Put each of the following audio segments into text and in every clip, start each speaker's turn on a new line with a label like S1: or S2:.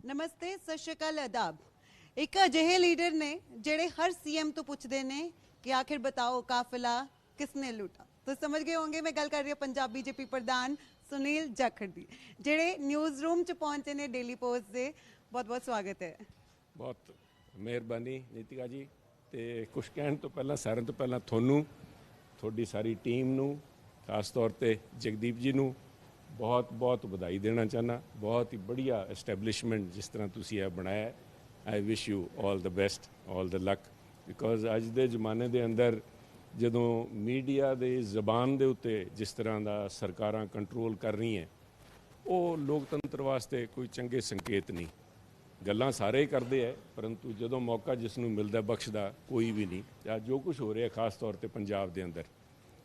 S1: ਨਮਸਤੇ, ਸਤਿ ਸ਼੍ਰੀ ਅਕਾਲ, ਆਦਾਬ। ਇੱਕ ਅਜਿਹੇ ਲੀਡਰ ਨੇ ਜਿਹੜੇ ਹਰ ਸੀਐਮ ਤੋਂ ਪੁੱਛਦੇ ਨੇ ਕਿ ਆਖਿਰ ਬਤਾਓ ਕਾਫਿਲਾ ਕਿਸਨੇ ਲੂਟਾ। तो समझ गए होंगे मैं गल कर रही हूँ पंजाब बीजेपी प्रधान सुनील जाखड़ दी, ਜਿਹੜੇ ਨਿਊਜ਼ ਰੂਮ ਚ ਪਹੁੰਚੇ ਨੇ ਡੇਲੀ ਪੋਸਟ ਦੇ। ਬਹੁਤ ਬਹੁਤ ਸਵਾਗਤ ਹੈ।
S2: ਬਹੁਤ ਮਿਹਰਬਾਨੀ ਨੀਤਿਕਾ ਜੀ। ਤੇ ਕੁਝ ਕਹਿਣ ਤੋਂ ਪਹਿਲਾਂ ਸਾਰਿਆਂ ਤੋਂ ਪਹਿਲਾਂ ਤੁਹਾਨੂੰ, ਤੁਹਾਡੀ ਸਾਰੀ ਟੀਮ ਨੂੰ, ਖਾਸ ਤੌਰ ਤੇ ਜਗਦੀਪ ਜੀ ਨੂੰ ਬਹੁਤ ਬਹੁਤ ਵਧਾਈ ਦੇਣਾ ਚਾਹੁੰਦਾ। ਬਹੁਤ ਹੀ ਬੜੀਆ ਐਸਟੈਬਲਿਸ਼ਮੈਂਟ ਜਿਸ ਤਰ੍ਹਾਂ ਤੁਸੀਂ ਇਹ ਬਣਾਇਆ। I wish you all the best, all the luck, because ਅੱਜ ਦੇ ਜ਼ਮਾਨੇ ਦੇ ਅੰਦਰ ਜਦੋਂ ਮੀਡੀਆ ਦੇ ਜ਼ਬਾਨ ਦੇ ਉੱਤੇ ਜਿਸ ਤਰ੍ਹਾਂ ਦਾ ਸਰਕਾਰਾਂ ਕੰਟਰੋਲ ਕਰ ਰਹੀਆਂ, ਉਹ ਲੋਕਤੰਤਰ ਵਾਸਤੇ ਕੋਈ ਚੰਗੇ ਸੰਕੇਤ ਨਹੀਂ। ਗੱਲਾਂ ਸਾਰੇ ਕਰਦੇ ਹੈ, ਪਰੰਤੂ ਜਦੋਂ ਮੌਕਾ ਜਿਸ ਨੂੰ ਮਿਲਦਾ ਬਖਸ਼ਦਾ ਕੋਈ ਵੀ ਨਹੀਂ। ਜਾਂ ਜੋ ਕੁਝ ਹੋ ਰਿਹਾ ਖਾਸ ਤੌਰ ਤੇ ਪੰਜਾਬ ਦੇ ਅੰਦਰ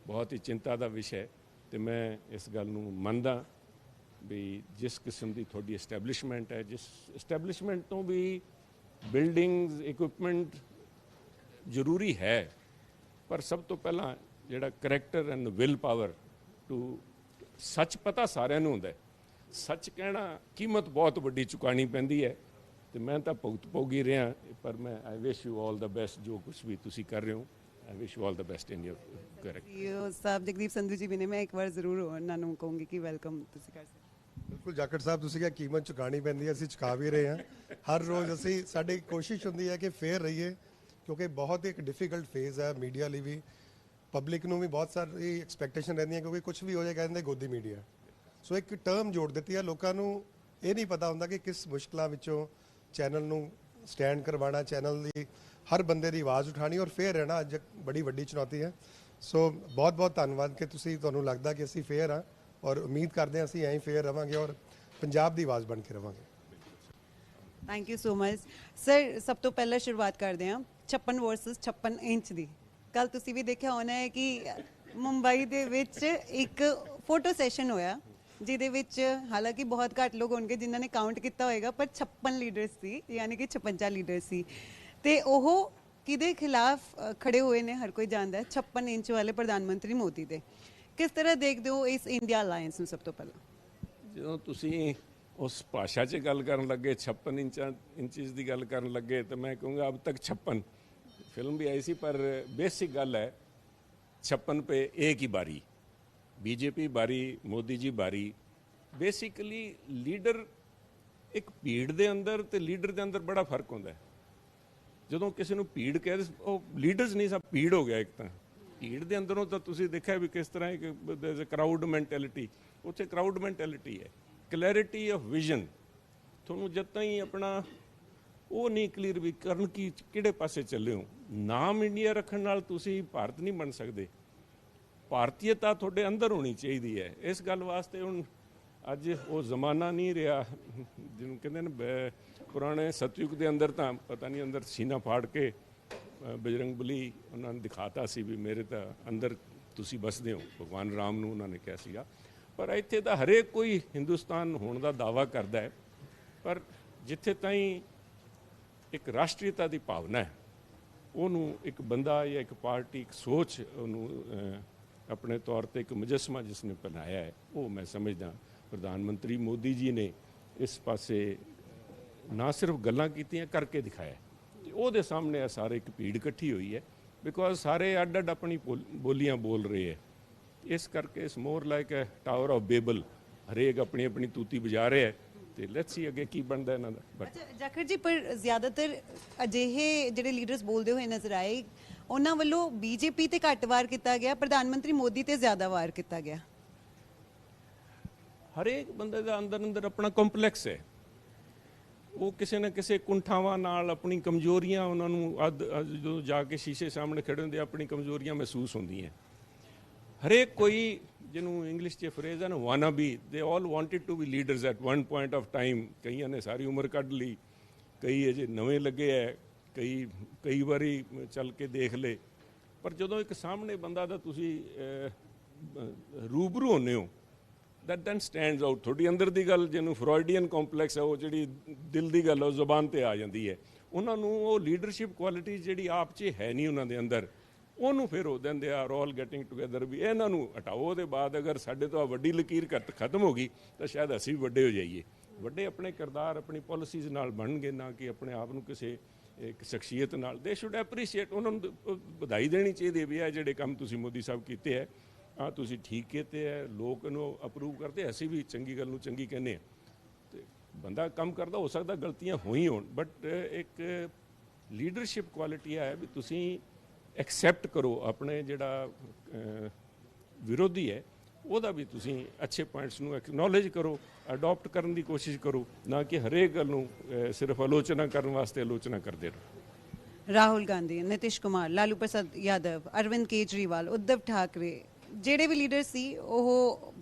S2: ਬਹੁਤ ਹੀ ਚਿੰਤਾ ਦਾ ਵਿਸ਼ਾ ਹੈ। ਤੇ ਮੈਂ ਇਸ ਗੱਲ ਨੂੰ ਮੰਨਦਾ ਵੀ ਜਿਸ ਕਿਸਮ ਦੀ ਤੁਹਾਡੀ ਐਸਟੈਬਲਿਸ਼ਮੈਂਟ ਹੈ, ਜਿਸ ਐਸਟੈਬਲਿਸ਼ਮੈਂਟ ਤੋਂ ਵੀ ਬਿਲਡਿੰਗਸ ਇਕੁਇਪਮੈਂਟ ਜ਼ਰੂਰੀ ਹੈ, ਪਰ ਸਭ ਤੋਂ ਪਹਿਲਾਂ ਜਿਹੜਾ character and will power to ਸੱਚ ਪਤਾ ਸਾਰਿਆਂ ਨੂੰ ਹੁੰਦਾ। ਸੱਚ ਕਹਿਣਾ ਕੀਮਤ ਬਹੁਤ ਵੱਡੀ ਚੁਕਾਉਣੀ ਪੈਂਦੀ ਹੈ ਤੇ ਮੈਂ ਤਾਂ ਭੁਗਤ ਭੋਗੀ ਰਿਹਾ, ਪਰ ਮੈਂ ਆਈ wish you all the best. ਜੋ ਕੁਛ ਵੀ ਤੁਸੀਂ ਕਰ ਰਹੇ ਹੋ, I wish you all the best in your character.
S1: Sahib Jagdeep Sandhu ji ਵੀ ਨੇ, ਮੈਂ ਇੱਕ ਵਾਰ ਜ਼ਰੂਰ ਉਹਨਾਂ ਨੂੰ ਕਹੂੰਗੀ ਕਿ ਵੈਲਕਮ ਤੁਸੀਂ ਕਰ ਸਕਦੇ।
S3: ਬਿਲਕੁਲ ਜਾਖੜ ਸਾਹਿਬ, ਤੁਸੀਂ ਕਿਹਾ ਕੀਮਤ ਚੁਕਾਉਣੀ ਪੈਂਦੀ ਹੈ, ਅਸੀਂ ਚੁਕਾ ਵੀ ਰਹੇ ਹਾਂ। ਹਰ ਰੋਜ਼ ਅਸੀਂ, ਸਾਡੀ ਕੋਸ਼ਿਸ਼ ਹੁੰਦੀ ਹੈ ਕਿ ਫੇਅਰ ਰਹੀਏ, ਕਿਉਂਕਿ ਬਹੁਤ ਇੱਕ ਡਿਫਿਕਲਟ ਫੇਜ਼ ਹੈ ਮੀਡੀਆ ਲਈ ਵੀ, ਪਬਲਿਕ ਨੂੰ ਵੀ ਬਹੁਤ ਸਾਰੀ ਐਕਸਪੈਕਟੇਸ਼ਨ ਰਹਿੰਦੀ ਹੈ, ਕਿਉਂਕਿ ਕੁਝ ਵੀ ਹੋ ਜਾਏ ਕਹਿੰਦੇ ਗੋਦੀ ਮੀਡੀਆ। ਸੋ ਇੱਕ ਟਰਮ ਜੋੜ ਦਿੱਤੀ ਹੈ, ਲੋਕਾਂ ਨੂੰ ਇਹ ਨਹੀਂ ਪਤਾ ਹੁੰਦਾ ਕਿ ਕਿਸ ਮੁਸ਼ਕਲਾਂ ਵਿੱਚੋਂ ਚੈਨਲ ਨੂੰ ਸਟੈਂਡ ਕਰਵਾਉਣਾ, ਚੈਨਲ ਦੀ ਹਰ ਬੰਦੇ ਦੀ ਆਵਾਜ਼ ਉਠਾਉਣੀ ਔਰ ਫੇਅਰ ਰਹਿਣਾ ਅੱਜ ਬੜੀ ਵੱਡੀ ਚੁਣੌਤੀ ਹੈ। ਸੋ ਬਹੁਤ ਬਹੁਤ ਧੰਨਵਾਦ ਕਿ ਤੁਸੀਂ, ਤੁਹਾਨੂੰ ਲੱਗਦਾ ਕਿ ਅਸੀਂ ਫੇਅਰ ਹਾਂ, ਔਰ ਉਮੀਦ ਕਰਦੇ ਹਾਂ ਅਸੀਂ ਐਂ ਫੇਅਰ ਰਵਾਂਗੇ ਔਰ ਪੰਜਾਬ ਦੀ ਆਵਾਜ਼ ਬਣ ਕੇ ਰਵਾਂਗੇ।
S1: Thank you so much sir. ਸਭ ਤੋਂ ਪਹਿਲਾਂ ਸ਼ੁਰੂਆਤ ਕਰਦੇ ਹਾਂ 56 ਵਰਸਸ 56 ਇੰਚ ਦੀ। ਕੱਲ ਤੁਸੀਂ ਵੀ ਦੇਖਿਆ ਹੋਣਾ ਹੈ ਕਿ ਮੁੰਬਈ ਦੇ ਵਿੱਚ ਇੱਕ ਫੋਟੋ ਸੈਸ਼ਨ ਹੋਇਆ, ਜਿਹਦੇ ਵਿੱਚ ਹਾਲਾਂਕਿ ਬਹੁਤ ਘੱਟ ਲੋਕ ਹੋਣਗੇ ਜਿਨ੍ਹਾਂ ਨੇ ਕਾਊਂਟ ਕੀਤਾ ਹੋਏਗਾ, ਪਰ 56 ਲੀਡਰ ਸੀ, ਯਾਨੀ ਕਿ 56 ਲੀਡਰ ਸੀ। ਤੇ ਉਹ ਕਿਹਦੇ ਖਿਲਾਫ ਖੜੇ ਹੋਏ ਨੇ ਹਰ ਕੋਈ ਜਾਣਦਾ ਹੈ, 56 ਇੰਚ ਵਾਲੇ ਪ੍ਰਧਾਨ ਮੰਤਰੀ ਮੋਦੀ ਦੇ। ਕਿਸ ਤਰ੍ਹਾਂ ਦੇਖਦੇ ਹੋ ਇਸ ਇੰਡੀਆ ਅਲਾਇੰਸ ਨੂੰ? ਸਭ ਤੋਂ ਪਹਿਲਾਂ
S2: ਜਦੋਂ ਤੁਸੀਂ ਉਸ ਭਾਸ਼ਾ 'ਚ ਗੱਲ ਕਰਨ ਲੱਗੇ, 56 ਇੰਚਜ਼ ਦੀ ਗੱਲ ਕਰਨ ਲੱਗੇ, ਤਾਂ ਮੈਂ ਕਹੂੰਗਾ ਅਬ ਤੱਕ 56 ਫਿਲਮ ਵੀ ਆਈ ਸੀ, ਪਰ ਬੇਸਿਕ ਗੱਲ ਹੈ 56 पे एक ही बारी, बीजेपी बारी, मोदी जी बारी। बेसिकली लीडर एक भीड़ ਦੇ ਅੰਦਰ ਤੇ ਲੀਡਰ ਦੇ ਅੰਦਰ ਬੜਾ ਫਰਕ ਹੁੰਦਾ ਹੈ। ਜਦੋਂ ਕਿਸੇ ਨੂੰ ਭੀੜ ਕਹਿੰਦੇ, ਉਹ ਲੀਡਰਸ ਨਹੀਂ, ਸਭ ਭੀੜ ਹੋ ਗਿਆ। ਇੱਕ ਤਾਂ ਭੀੜ ਦੇ ਅੰਦਰੋਂ ਤਾਂ ਤੁਸੀਂ ਦੇਖਿਆ ਵੀ ਕਿਸ ਤਰ੍ਹਾਂ ਇੱਕ ਕਰਾਊਡ ਮੈਂਟੈਲਿਟੀ, ਉੱਥੇ ਕਰਾਊਡ ਮੈਂਟੈਲਿਟੀ ਹੈ। ਕਲੈਰਿਟੀ ਆਫ ਵਿਜ਼ਨ ਤੁਹਾਨੂੰ ਜਦ ਤਾਈਂ ਆਪਣਾ ਉਹ ਨਹੀਂ ਕਲੀਅਰ ਵੀ ਕਰਨ ਕੀ ਕਿਹੜੇ ਪਾਸੇ ਚੱਲੇ ਹੋ। ਨਾਮ ਇੰਡੀਆ ਰੱਖਣ ਨਾਲ ਤੁਸੀਂ ਭਾਰਤ ਨਹੀਂ ਬਣ ਸਕਦੇ। ਭਾਰਤੀਅਤਾ ਤੁਹਾਡੇ ਅੰਦਰ ਹੋਣੀ ਚਾਹੀਦੀ ਹੈ। ਇਸ ਗੱਲ ਵਾਸਤੇ ਹੁਣ ਅੱਜ ਉਹ ਜ਼ਮਾਨਾ ਨਹੀਂ ਰਿਹਾ ਜਿਹਨੂੰ ਕਹਿੰਦੇ ਨੇ ਪੁਰਾਣੇ ਸਤਯੁਗ ਦੇ ਅੰਦਰ, ਤਾਂ ਪਤਾ ਨਹੀਂ ਅੰਦਰ ਸੀਨਾ ਫਾੜ ਕੇ ਬਜਰੰਗ ਬਲੀ ਉਹਨਾਂ ਨੇ ਦਿਖਾਤਾ ਸੀ ਵੀ ਮੇਰੇ ਤਾਂ ਅੰਦਰ ਤੁਸੀਂ ਬਸਦੇ ਹੋ। ਭਗਵਾਨ ਰਾਮ ਨੂੰ ਉਹਨਾਂ ਨੇ ਕਿਹਾ ਸੀਗਾ। ਪਰ ਇੱਥੇ ਤਾਂ ਹਰੇਕ ਕੋਈ ਹਿੰਦੁਸਤਾਨ ਹੋਣ ਦਾ ਦਾਅਵਾ ਕਰਦਾ ਹੈ, ਪਰ ਜਿੱਥੇ ਤਾਈਂ ਇੱਕ ਰਾਸ਼ਟਰੀਅਤਾ ਦੀ ਭਾਵਨਾ ਹੈ, ਉਹਨੂੰ ਇੱਕ ਬੰਦਾ ਜਾਂ ਇੱਕ ਪਾਰਟੀ, ਇੱਕ ਸੋਚ ਉਹਨੂੰ ਆਪਣੇ ਤੌਰ ਤੇ ਇੱਕ ਮੁਜੱਸਮਾ ਜਿਸ ਨੇ ਬਣਾਇਆ ਹੈ, ਉਹ ਮੈਂ ਸਮਝਦਾ ਪ੍ਰਧਾਨ ਮੰਤਰੀ ਮੋਦੀ ਜੀ ਨੇ ਇਸ ਪਾਸੇ ਨਾ ਸਿਰਫ ਗੱਲਾਂ ਕੀਤੀਆਂ, ਕਰਕੇ ਦਿਖਾਇਆ। ਤੇ ਉਹਦੇ ਸਾਹਮਣੇ ਆ ਸਾਰੇ ਇੱਕ ਭੀੜ ਇਕੱਠੀ ਹੋਈ ਹੈ, ਬਿਕੋਜ਼ ਸਾਰੇ ਅੱਡ ਅੱਡ ਆਪਣੀ ਬੋਲੀਆਂ ਬੋਲ ਰਹੇ ਹੈ। ਇਸ ਕਰਕੇ ਇਸ ਮੋਰ ਲਾਈਕ ਹੈ ਟਾਵਰ ਆਫ ਬੇਬਲ, ਹਰੇਕ ਆਪਣੀ ਆਪਣੀ ਤੂਤੀ ਵਜਾ ਰਿਹਾ ਹੈ। ਤੇ ਲੈਟਸ ਸੀ ਅੱਗੇ ਕੀ ਬਣਦਾ ਇਹਨਾਂ ਦਾ।
S1: ਅੱਛਾ ਜਾਖੜ ਜੀ, ਪਰ ਜ਼ਿਆਦਾਤਰ ਅਜਿਹੇ ਜਿਹੜੇ ਲੀਡਰਸ ਬੋਲਦੇ ਹੋਏ ਨਜ਼ਰ ਆਏ, ਉਹਨਾਂ ਵੱਲੋਂ ਬੀਜੇਪੀ ਤੇ ਘੱਟ ਵਾਰ ਕੀਤਾ ਗਿਆ, ਪ੍ਰਧਾਨ ਮੰਤਰੀ ਮੋਦੀ ਤੇ ਜ਼ਿਆਦਾ ਵਾਰ ਕੀਤਾ ਗਿਆ।
S2: ਹਰੇਕ ਬੰਦੇ ਦਾ ਅੰਦਰ ਅੰਦਰ ਆਪਣਾ ਕੰਪਲੈਕਸ ਹੈ। ਉਹ ਕਿਸੇ ਨਾ ਕਿਸੇ ਕੁੰਠਾਵਾਂ ਨਾਲ ਆਪਣੀ ਕਮਜ਼ੋਰੀਆਂ, ਉਹਨਾਂ ਨੂੰ ਜਦੋਂ ਜਾ ਕੇ ਸ਼ੀਸ਼ੇ ਸਾਹਮਣੇ ਖੜੇ ਹੁੰਦੇ ਆਪਣੀ ਕਮਜ਼ੋਰੀਆਂ ਮਹਿਸੂਸ ਹੁੰਦੀਆਂ। ਹਰੇਕ ਕੋਈ, ਜਿਹਨੂੰ ਇੰਗਲਿਸ਼ 'ਚ ਫਰੇਜ਼ ਹੈ ਨਾ wanna be, they all wanted to be leaders at one point of time. ਕਈਆਂ ਨੇ ਸਾਰੀ ਉਮਰ ਕੱਢ ਲਈ, ਕਈ ਅਜੇ ਨਵੇਂ ਲੱਗੇ ਹੈ, ਕਈ ਵਾਰੀ ਚੱਲ ਕੇ ਦੇਖ ਲਏ। ਪਰ ਜਦੋਂ ਇੱਕ ਸਾਹਮਣੇ ਬੰਦਾ ਦਾ ਤੁਸੀਂ ਰੂਬਰੂ ਹੁੰਦੇ ਹੋ, ਦੈਟ ਦੈਨ ਸਟੈਂਡਸ ਆਊਟ। ਤੁਹਾਡੀ ਅੰਦਰ ਦੀ ਗੱਲ, ਜਿਹਨੂੰ ਫਰੋਇਡੀਅਨ ਕੰਪਲੈਕਸ ਹੈ, ਉਹ ਜਿਹੜੀ ਦਿਲ ਦੀ ਗੱਲ ਉਹ ਜ਼ੁਬਾਨ 'ਤੇ ਆ ਜਾਂਦੀ ਹੈ। ਉਹਨਾਂ ਨੂੰ ਉਹ ਲੀਡਰਸ਼ਿਪ ਕੁਆਲਿਟੀ ਜਿਹੜੀ ਆਪ 'ਚ ਹੈ ਨਹੀਂ ਉਹਨਾਂ ਦੇ ਅੰਦਰ, ਉਹਨੂੰ ਫਿਰ ਉਹ ਦਿੰਦੇ ਆਰ ਆਲ ਗੈਟਿੰਗ ਟੂਗੈਦਰ ਵੀ ਇਹਨਾਂ ਨੂੰ ਹਟਾਓ। ਉਹਦੇ ਬਾਅਦ ਅਗਰ ਸਾਡੇ ਤੋਂ ਵੱਡੀ ਲਕੀਰ ਖਤਮ ਹੋ ਗਈ ਤਾਂ ਸ਼ਾਇਦ ਅਸੀਂ ਵੀ ਵੱਡੇ ਹੋ ਜਾਈਏ। ਵੱਡੇ ਆਪਣੇ ਕਿਰਦਾਰ ਆਪਣੀ ਪਾਲਿਸੀਜ਼ ਨਾਲ ਬਣਨਗੇ, ਨਾ ਕਿ ਆਪਣੇ ਆਪ ਨੂੰ ਕਿਸੇ ਇੱਕ ਸ਼ਖਸੀਅਤ ਨਾਲ। ਦੇ ਸ਼ੁੱਡ ਐਪਰੀਸ਼ੀਏਟ, ਉਹਨਾਂ ਨੂੰ ਵਧਾਈ ਦੇਣੀ ਚਾਹੀਦੀ ਵੀ ਇਹ ਜਿਹੜੇ ਕੰਮ ਤੁਸੀਂ ਮੋਦੀ ਸਾਹਿਬ ਕੀਤੇ ਹੈ ਆ ਤੁਸੀਂ ਠੀਕ ਕੀਤੇ ਹੈ, ਲੋਕ ਇਹਨੂੰ ਅਪਰੂਵ ਕਰਦੇ, ਅਸੀਂ ਵੀ ਚੰਗੀ ਗੱਲ ਨੂੰ ਚੰਗੀ ਕਹਿੰਦੇ ਹਾਂ। ਤੇ ਬੰਦਾ ਕੰਮ ਕਰਦਾ, ਹੋ ਸਕਦਾ ਗਲਤੀਆਂ ਹੋਈ ਹੋਣ, ਬਟ ਇੱਕ ਲੀਡਰਸ਼ਿਪ ਕੁਆਲਿਟੀ ਹੈ ਵੀ ਤੁਸੀਂ ਐਕਸੈਪਟ ਕਰੋ ਆਪਣੇ ਜਿਹੜਾ ਵਿਰੋਧੀ ਹੈ ਉਹਦਾ ਵੀ ਤੁਸੀਂ ਅੱਛੇ ਪੁਆਇੰਟਸ ਨੂੰ ਐਕਨੋਲੇਜ ਕਰੋ, ਅਡਾਪਟ ਕਰਨ ਦੀ ਕੋਸ਼ਿਸ਼ ਕਰੋ, ਨਾ ਕਿ ਹਰੇਕ ਗੱਲ ਨੂੰ ਸਿਰਫ ਆਲੋਚਨਾ ਕਰਨ ਵਾਸਤੇ ਆਲੋਚਨਾ ਕਰਦੇ ਰਹੋ।
S1: ਰਾਹੁਲ ਗਾਂਧੀ, ਨਿਤਿਸ਼ ਕੁਮਾਰ, ਲਾਲੂ ਪ੍ਰਸਾਦ ਯਾਦਵ, ਅਰਵਿੰਦ ਕੇਜਰੀਵਾਲ, ਉद्धਵ ਠਾਕਰੇ, ਜਿਹੜੇ ਵੀ ਲੀਡਰ ਸੀ ਉਹ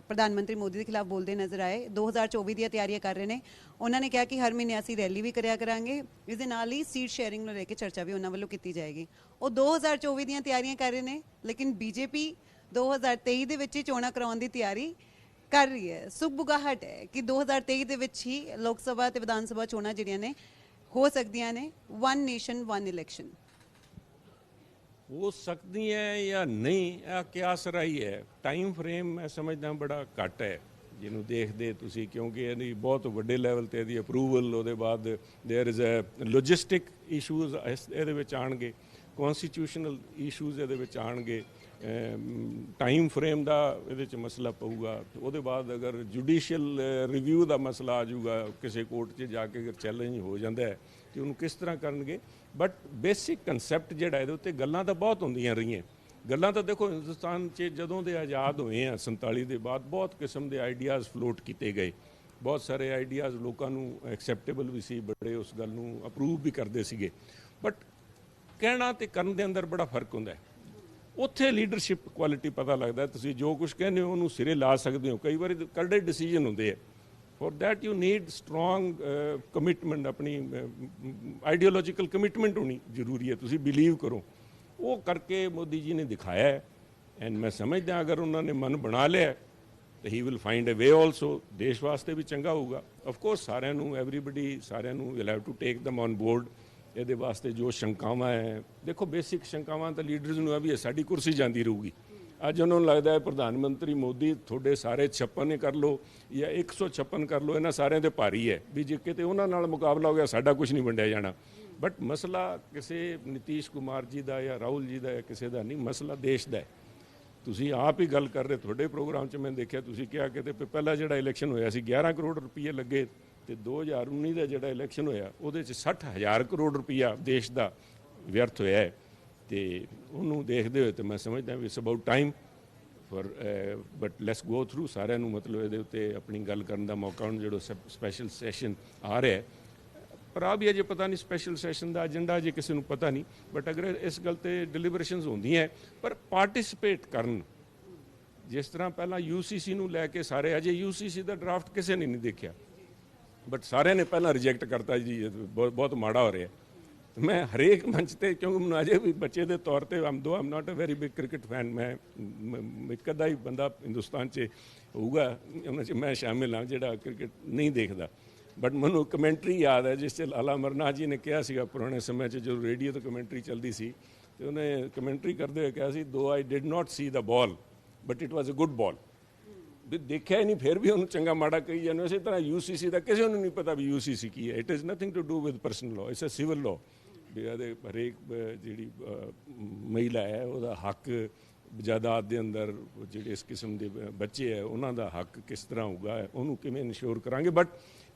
S1: ਪ੍ਰਧਾਨ ਮੰਤਰੀ ਮੋਦੀ ਦੇ ਖਿਲਾਫ ਬੋਲਦੇ ਨਜ਼ਰ ਆਏ। 2024 ਦੀਆਂ ਤਿਆਰੀਆਂ ਕਰ ਰਹੇ ਨੇ। ਉਹਨਾਂ ਨੇ ਕਿਹਾ ਕਿ ਹਰ ਮਹੀਨੇ ਅਸੀਂ ਰੈਲੀ ਵੀ ਕਰਿਆ ਕਰਾਂਗੇ, ਇਸ ਦੇ ਨਾਲ ਹੀ ਸੀਟ ਸ਼ੇਅਰਿੰਗ ਨੂੰ ਲੈ ਕੇ ਚਰਚਾ ਵੀ ਉਹਨਾਂ ਵੱਲੋਂ ਕੀਤੀ ਜਾਏਗੀ। ਉਹ 2024 ਦੀਆਂ ਤਿਆਰੀਆਂ ਕਰ ਰਹੇ ਨੇ, ਲੇਕਿਨ ਬੀਜੇਪੀ 2023 ਦੇ ਵਿੱਚ ਹੀ ਚੋਣਾਂ ਕਰਾਉਣ ਦੀ ਤਿਆਰੀ ਕਰ ਰਹੀ ਹੈ। ਸੁਖਬੁਗਾਹਟ ਹੈ ਕਿ 2023 ਦੇ ਵਿੱਚ ਹੀ ਲੋਕ ਸਭਾ ਤੇ ਵਿਧਾਨ ਸਭਾ ਚੋਣਾਂ ਜਿਹੜੀਆਂ ਨੇ ਹੋ ਸਕਦੀਆਂ ਨੇ। ਵਨ ਨੇਸ਼ਨ ਵਨ ਇਲੈਕਸ਼ਨ
S2: ਹੋ ਸਕਦੀ ਹੈ ਜਾਂ ਨਹੀਂ, ਇਹ ਕਿਆਸ ਰਾਈ ਹੈ। ਟਾਈਮ ਫਰੇਮ ਮੈਂ ਸਮਝਦਾ ਬੜਾ ਘੱਟ ਹੈ ਜਿਹਨੂੰ ਦੇਖਦੇ ਤੁਸੀਂ, ਕਿਉਂਕਿ ਇਹਦੀ ਬਹੁਤ ਵੱਡੇ ਲੈਵਲ ਤੇ ਇਹਦੀ ਅਪਰੂਵਲ, ਉਹਦੇ ਬਾਅਦ there is a logistic issues ਇਹਦੇ ਵਿੱਚ ਆਣਗੇ, ਕਨਸਟੀਟਿਊਸ਼ਨਲ ਇਸ਼ੂਜ਼ ਇਹਦੇ ਵਿੱਚ ਆਣਗੇ, ਟਾਈਮ ਫਰੇਮ ਦਾ ਇਹਦੇ 'ਚ ਮਸਲਾ ਪਊਗਾ। ਉਹਦੇ ਬਾਅਦ ਅਗਰ ਜੁਡੀਸ਼ੀਅਲ ਰਿਵਿਊ ਦਾ ਮਸਲਾ ਆ ਜਾਊਗਾ, ਕਿਸੇ ਕੋਰਟ 'ਚ ਜਾ ਕੇ ਅਗਰ ਚੈਲੰਜ ਹੋ ਜਾਂਦਾ ਹੈ ਕਿ ਉਹਨੂੰ ਕਿਸ ਤਰ੍ਹਾਂ ਕਰਨਗੇ। ਬਟ ਬੇਸਿਕ ਕਨਸੈਪਟ ਜਿਹੜਾ ਇਹਦੇ ਉੱਤੇ ਗੱਲਾਂ ਤਾਂ ਬਹੁਤ ਹੁੰਦੀਆਂ ਰਹੀਆਂ। ਗੱਲਾਂ ਤਾਂ ਦੇਖੋ ਹਿੰਦੁਸਤਾਨ 'ਚ ਜਦੋਂ ਦੇ ਆਜ਼ਾਦ ਹੋਏ ਆ 47 ਦੇ ਬਾਅਦ ਬਹੁਤ ਕਿਸਮ ਦੇ ਆਈਡੀਆਜ਼ ਫਲੋਟ ਕੀਤੇ ਗਏ, ਬਹੁਤ ਸਾਰੇ ਆਈਡੀਆਜ਼ ਲੋਕਾਂ ਨੂੰ ਐਕਸੈਪਟੇਬਲ ਵੀ ਸੀ, ਬੜੇ ਉਸ ਗੱਲ ਨੂੰ ਅਪਰੂਵ ਵੀ ਕਰਦੇ ਸੀਗੇ। ਬਟ ਕਹਿਣਾ ਤੇ ਕਰਨ ਦੇ ਅੰਦਰ ਬੜਾ ਫਰਕ ਹੁੰਦਾ ਹੈ। ਉੱਥੇ ਲੀਡਰਸ਼ਿਪ ਕੁਆਲਿਟੀ ਪਤਾ ਲੱਗਦਾ, ਤੁਸੀਂ ਜੋ ਕੁਝ ਕਹਿੰਦੇ ਹੋ ਉਹਨੂੰ ਸਿਰੇ ਲਾ ਸਕਦੇ ਹੋ। ਕਈ ਵਾਰੀ ਕਰੜੇ ਡਿਸੀਜਨ ਹੁੰਦੇ ਆ, for that you need strong commitment, ਆਪਣੀ ਆਈਡੀਓਲੋਜੀਕਲ ਕਮਿਟਮੈਂਟ ਹੋਣੀ ਜ਼ਰੂਰੀ ਹੈ। ਤੁਸੀਂ ਬਿਲੀਵ ਕਰੋ, ਉਹ ਕਰਕੇ ਮੋਦੀ ਜੀ ਨੇ ਦਿਖਾਇਆ ਹੈ। ਐਂਡ ਮੈਂ ਸਮਝਦਾ ਅਗਰ ਉਹਨਾਂ ਨੇ ਮਨ ਬਣਾ ਲਿਆ ਤਾਂ ਹੀ will find a way also. ਦੇਸ਼ ਵਾਸਤੇ ਵੀ ਚੰਗਾ ਹੋਊਗਾ। ਆਫ ਕੋਰਸ ਸਾਰਿਆਂ ਨੂੰ, ਐਵਰੀਬਡੀ, ਸਾਰਿਆਂ ਨੂੰ ਵਿਲ ਹੈਵ ਟੂ ਟੇਕ ਦਮ ਔਨ ਬੋਰਡ। ਇਹਦੇ ਵਾਸਤੇ ਜੋ ਸ਼ੰਕਾਵਾਂ ਹੈ, ਦੇਖੋ ਬੇਸਿਕ ਸ਼ੰਕਾਵਾਂ ਤਾਂ ਲੀਡਰਸ ਨੂੰ ਆ ਵੀ ਸਾਡੀ ਕੁਰਸੀ ਜਾਂਦੀ ਰਹੂਗੀ। ਅੱਜ ਉਹਨਾਂ ਨੂੰ ਲੱਗਦਾ ਹੈ ਪ੍ਰਧਾਨ ਮੰਤਰੀ ਮੋਦੀ ਤੁਹਾਡੇ ਸਾਰੇ 56 ਕਰ ਲਓ ਜਾਂ 156 ਕਰ ਲਓ, ਇਹਨਾਂ ਸਾਰਿਆਂ ਦੇ ਭਾਰੀ ਹੈ ਵੀ ਜੇ ਕਿਤੇ ਉਹਨਾਂ ਨਾਲ ਮੁਕਾਬਲਾ ਹੋ ਗਿਆ ਸਾਡਾ ਕੁਝ ਨਹੀਂ ਵੰਡਿਆ ਜਾਣਾ। ਬਟ ਮਸਲਾ ਕਿਸੇ ਨਿਤੀਸ਼ ਕੁਮਾਰ ਜੀ ਦਾ ਜਾਂ ਰਾਹੁਲ ਜੀ ਦਾ ਜਾਂ ਕਿਸੇ ਦਾ ਨਹੀਂ, ਮਸਲਾ ਦੇਸ਼ ਦਾ ਹੈ। ਤੁਸੀਂ ਆਪ ਹੀ ਗੱਲ ਕਰ ਰਹੇ, ਤੁਹਾਡੇ ਪ੍ਰੋਗਰਾਮ 'ਚ ਮੈਂ ਦੇਖਿਆ ਤੁਸੀਂ ਕਿਹਾ ਕਿ ਪਹਿਲਾਂ ਜਿਹੜਾ ਇਲੈਕਸ਼ਨ ਹੋਇਆ ਸੀ 11 ਕਰੋੜ ਰੁਪਏ ਲੱਗੇ, ਤੇ 2019 ਦਾ ਜਿਹੜਾ ਇਲੈਕਸ਼ਨ ਹੋਇਆ ਉਹਦੇ 'ਚ 60,000 ਕਰੋੜ ਰੁਪਈਆ ਦੇਸ਼ ਦਾ ਵਿਅਰਥ ਹੋਇਆ ਹੈ। ਤੇ ਉਹਨੂੰ ਦੇਖਦੇ ਹੋਏ ਤੇ ਮੈਂ ਸਮਝਦਾ ਵੀ it's about time for but let's go through. ਸਾਰਿਆਂ ਨੂੰ ਮਤਲਬ ਇਹਦੇ ਉੱਤੇ ਆਪਣੀ ਗੱਲ ਕਰਨ ਦਾ ਮੌਕਾ, ਹੁਣ ਜਿਹੜਾ ਸਪੈਸ਼ਲ ਸੈਸ਼ਨ ਆ ਰਿਹਾ ਪਰ ਆ ਵੀ ਅਜੇ ਪਤਾ ਨਹੀਂ ਸਪੈਸ਼ਲ ਸੈਸ਼ਨ ਦਾ ਏਜੰਡਾ ਅਜੇ ਕਿਸੇ ਨੂੰ ਪਤਾ ਨਹੀਂ। ਬਟ ਅਗਰ ਇਸ ਗੱਲ ਤੇ ਡਿਲੀਬਰੇਸ਼ਨਸ ਹੁੰਦੀਆਂ ਪਰ ਪਾਰਟਿਸਿਪੇਟ ਕਰਨ, ਜਿਸ ਤਰ੍ਹਾਂ ਪਹਿਲਾਂ UCC ਨੂੰ ਲੈ ਕੇ ਸਾਰੇ, ਅਜੇ UCC ਦਾ ਡਰਾਫਟ ਕਿਸੇ ਨੇ ਨਹੀਂ ਦੇਖਿਆ ਬਟ ਸਾਰਿਆਂ ਨੇ ਪਹਿਲਾਂ ਰਿਜੈਕਟ ਕਰਤਾ ਜੀ ਬਹੁਤ ਮਾੜਾ ਹੋ ਰਿਹਾ। ਮੈਂ ਹਰੇਕ ਮੰਚ ਤੇ, ਕਿਉਂਕਿ ਮੈਨੂੰ ਅਜੇ ਵੀ ਬੱਚੇ ਦੇ ਤੌਰ ਤੇ I'm not a very big cricket fan, ਮੈਂ ਇੱਕ ਅੱਧਾ ਹੀ ਬੰਦਾ ਹਿੰਦੁਸਤਾਨ 'ਚ ਹੋਊਗਾ ਉਹਨਾਂ 'ਚ ਮੈਂ ਸ਼ਾਮਿਲ ਹਾਂ ਜਿਹੜਾ ਕ੍ਰਿਕਟ ਨਹੀਂ ਦੇਖਦਾ। ਬਟ ਮੈਨੂੰ ਕਮੈਂਟਰੀ ਯਾਦ ਹੈ ਜਿਸ 'ਚ ਲਾਲਾ ਅਮਰਨਾਥ ਜੀ ਨੇ ਕਿਹਾ ਸੀਗਾ ਪੁਰਾਣੇ ਸਮੇਂ 'ਚ ਜਦੋਂ ਰੇਡੀਓ ਤੋਂ ਕਮੈਂਟਰੀ ਚੱਲਦੀ ਸੀ, ਤੇ ਉਹਨੇ ਕਮੈਂਟਰੀ ਕਰਦੇ ਹੋਏ ਕਿਹਾ ਸੀ, though I did not see the ball but it was a good ball. ਵੀ ਦੇਖਿਆ ਹੀ ਨਹੀਂ ਫਿਰ ਵੀ ਉਹਨੂੰ ਚੰਗਾ ਮਾੜਾ ਕਹੀ ਜਾਂਦੇ। ਇਸੇ ਤਰ੍ਹਾਂ UCC ਦਾ ਕਿਸੇ ਨੂੰ ਨਹੀਂ ਪਤਾ ਵੀ UCC ਕੀ ਹੈ। It is nothing to do with personal law, it's a civil law. ਵੀ ਇਹਦੇ ਹਰੇਕ ਜਿਹੜੀ ਮਹਿਲਾ ਹੈ ਉਹਦਾ ਹੱਕ ਜਾਇਦਾਦ ਦੇ ਅੰਦਰ, ਜਿਹੜੇ ਇਸ ਕਿਸਮ ਦੇ ਬੱਚੇ ਹੈ ਉਹਨਾਂ ਦਾ ਹੱਕ ਕਿਸ ਤਰ੍ਹਾਂ ਹੋਊਗਾ, ਉਹਨੂੰ ਕਿਵੇਂ ਇਨਸ਼ੋਰ ਕਰਾਂਗੇ। ਬਟ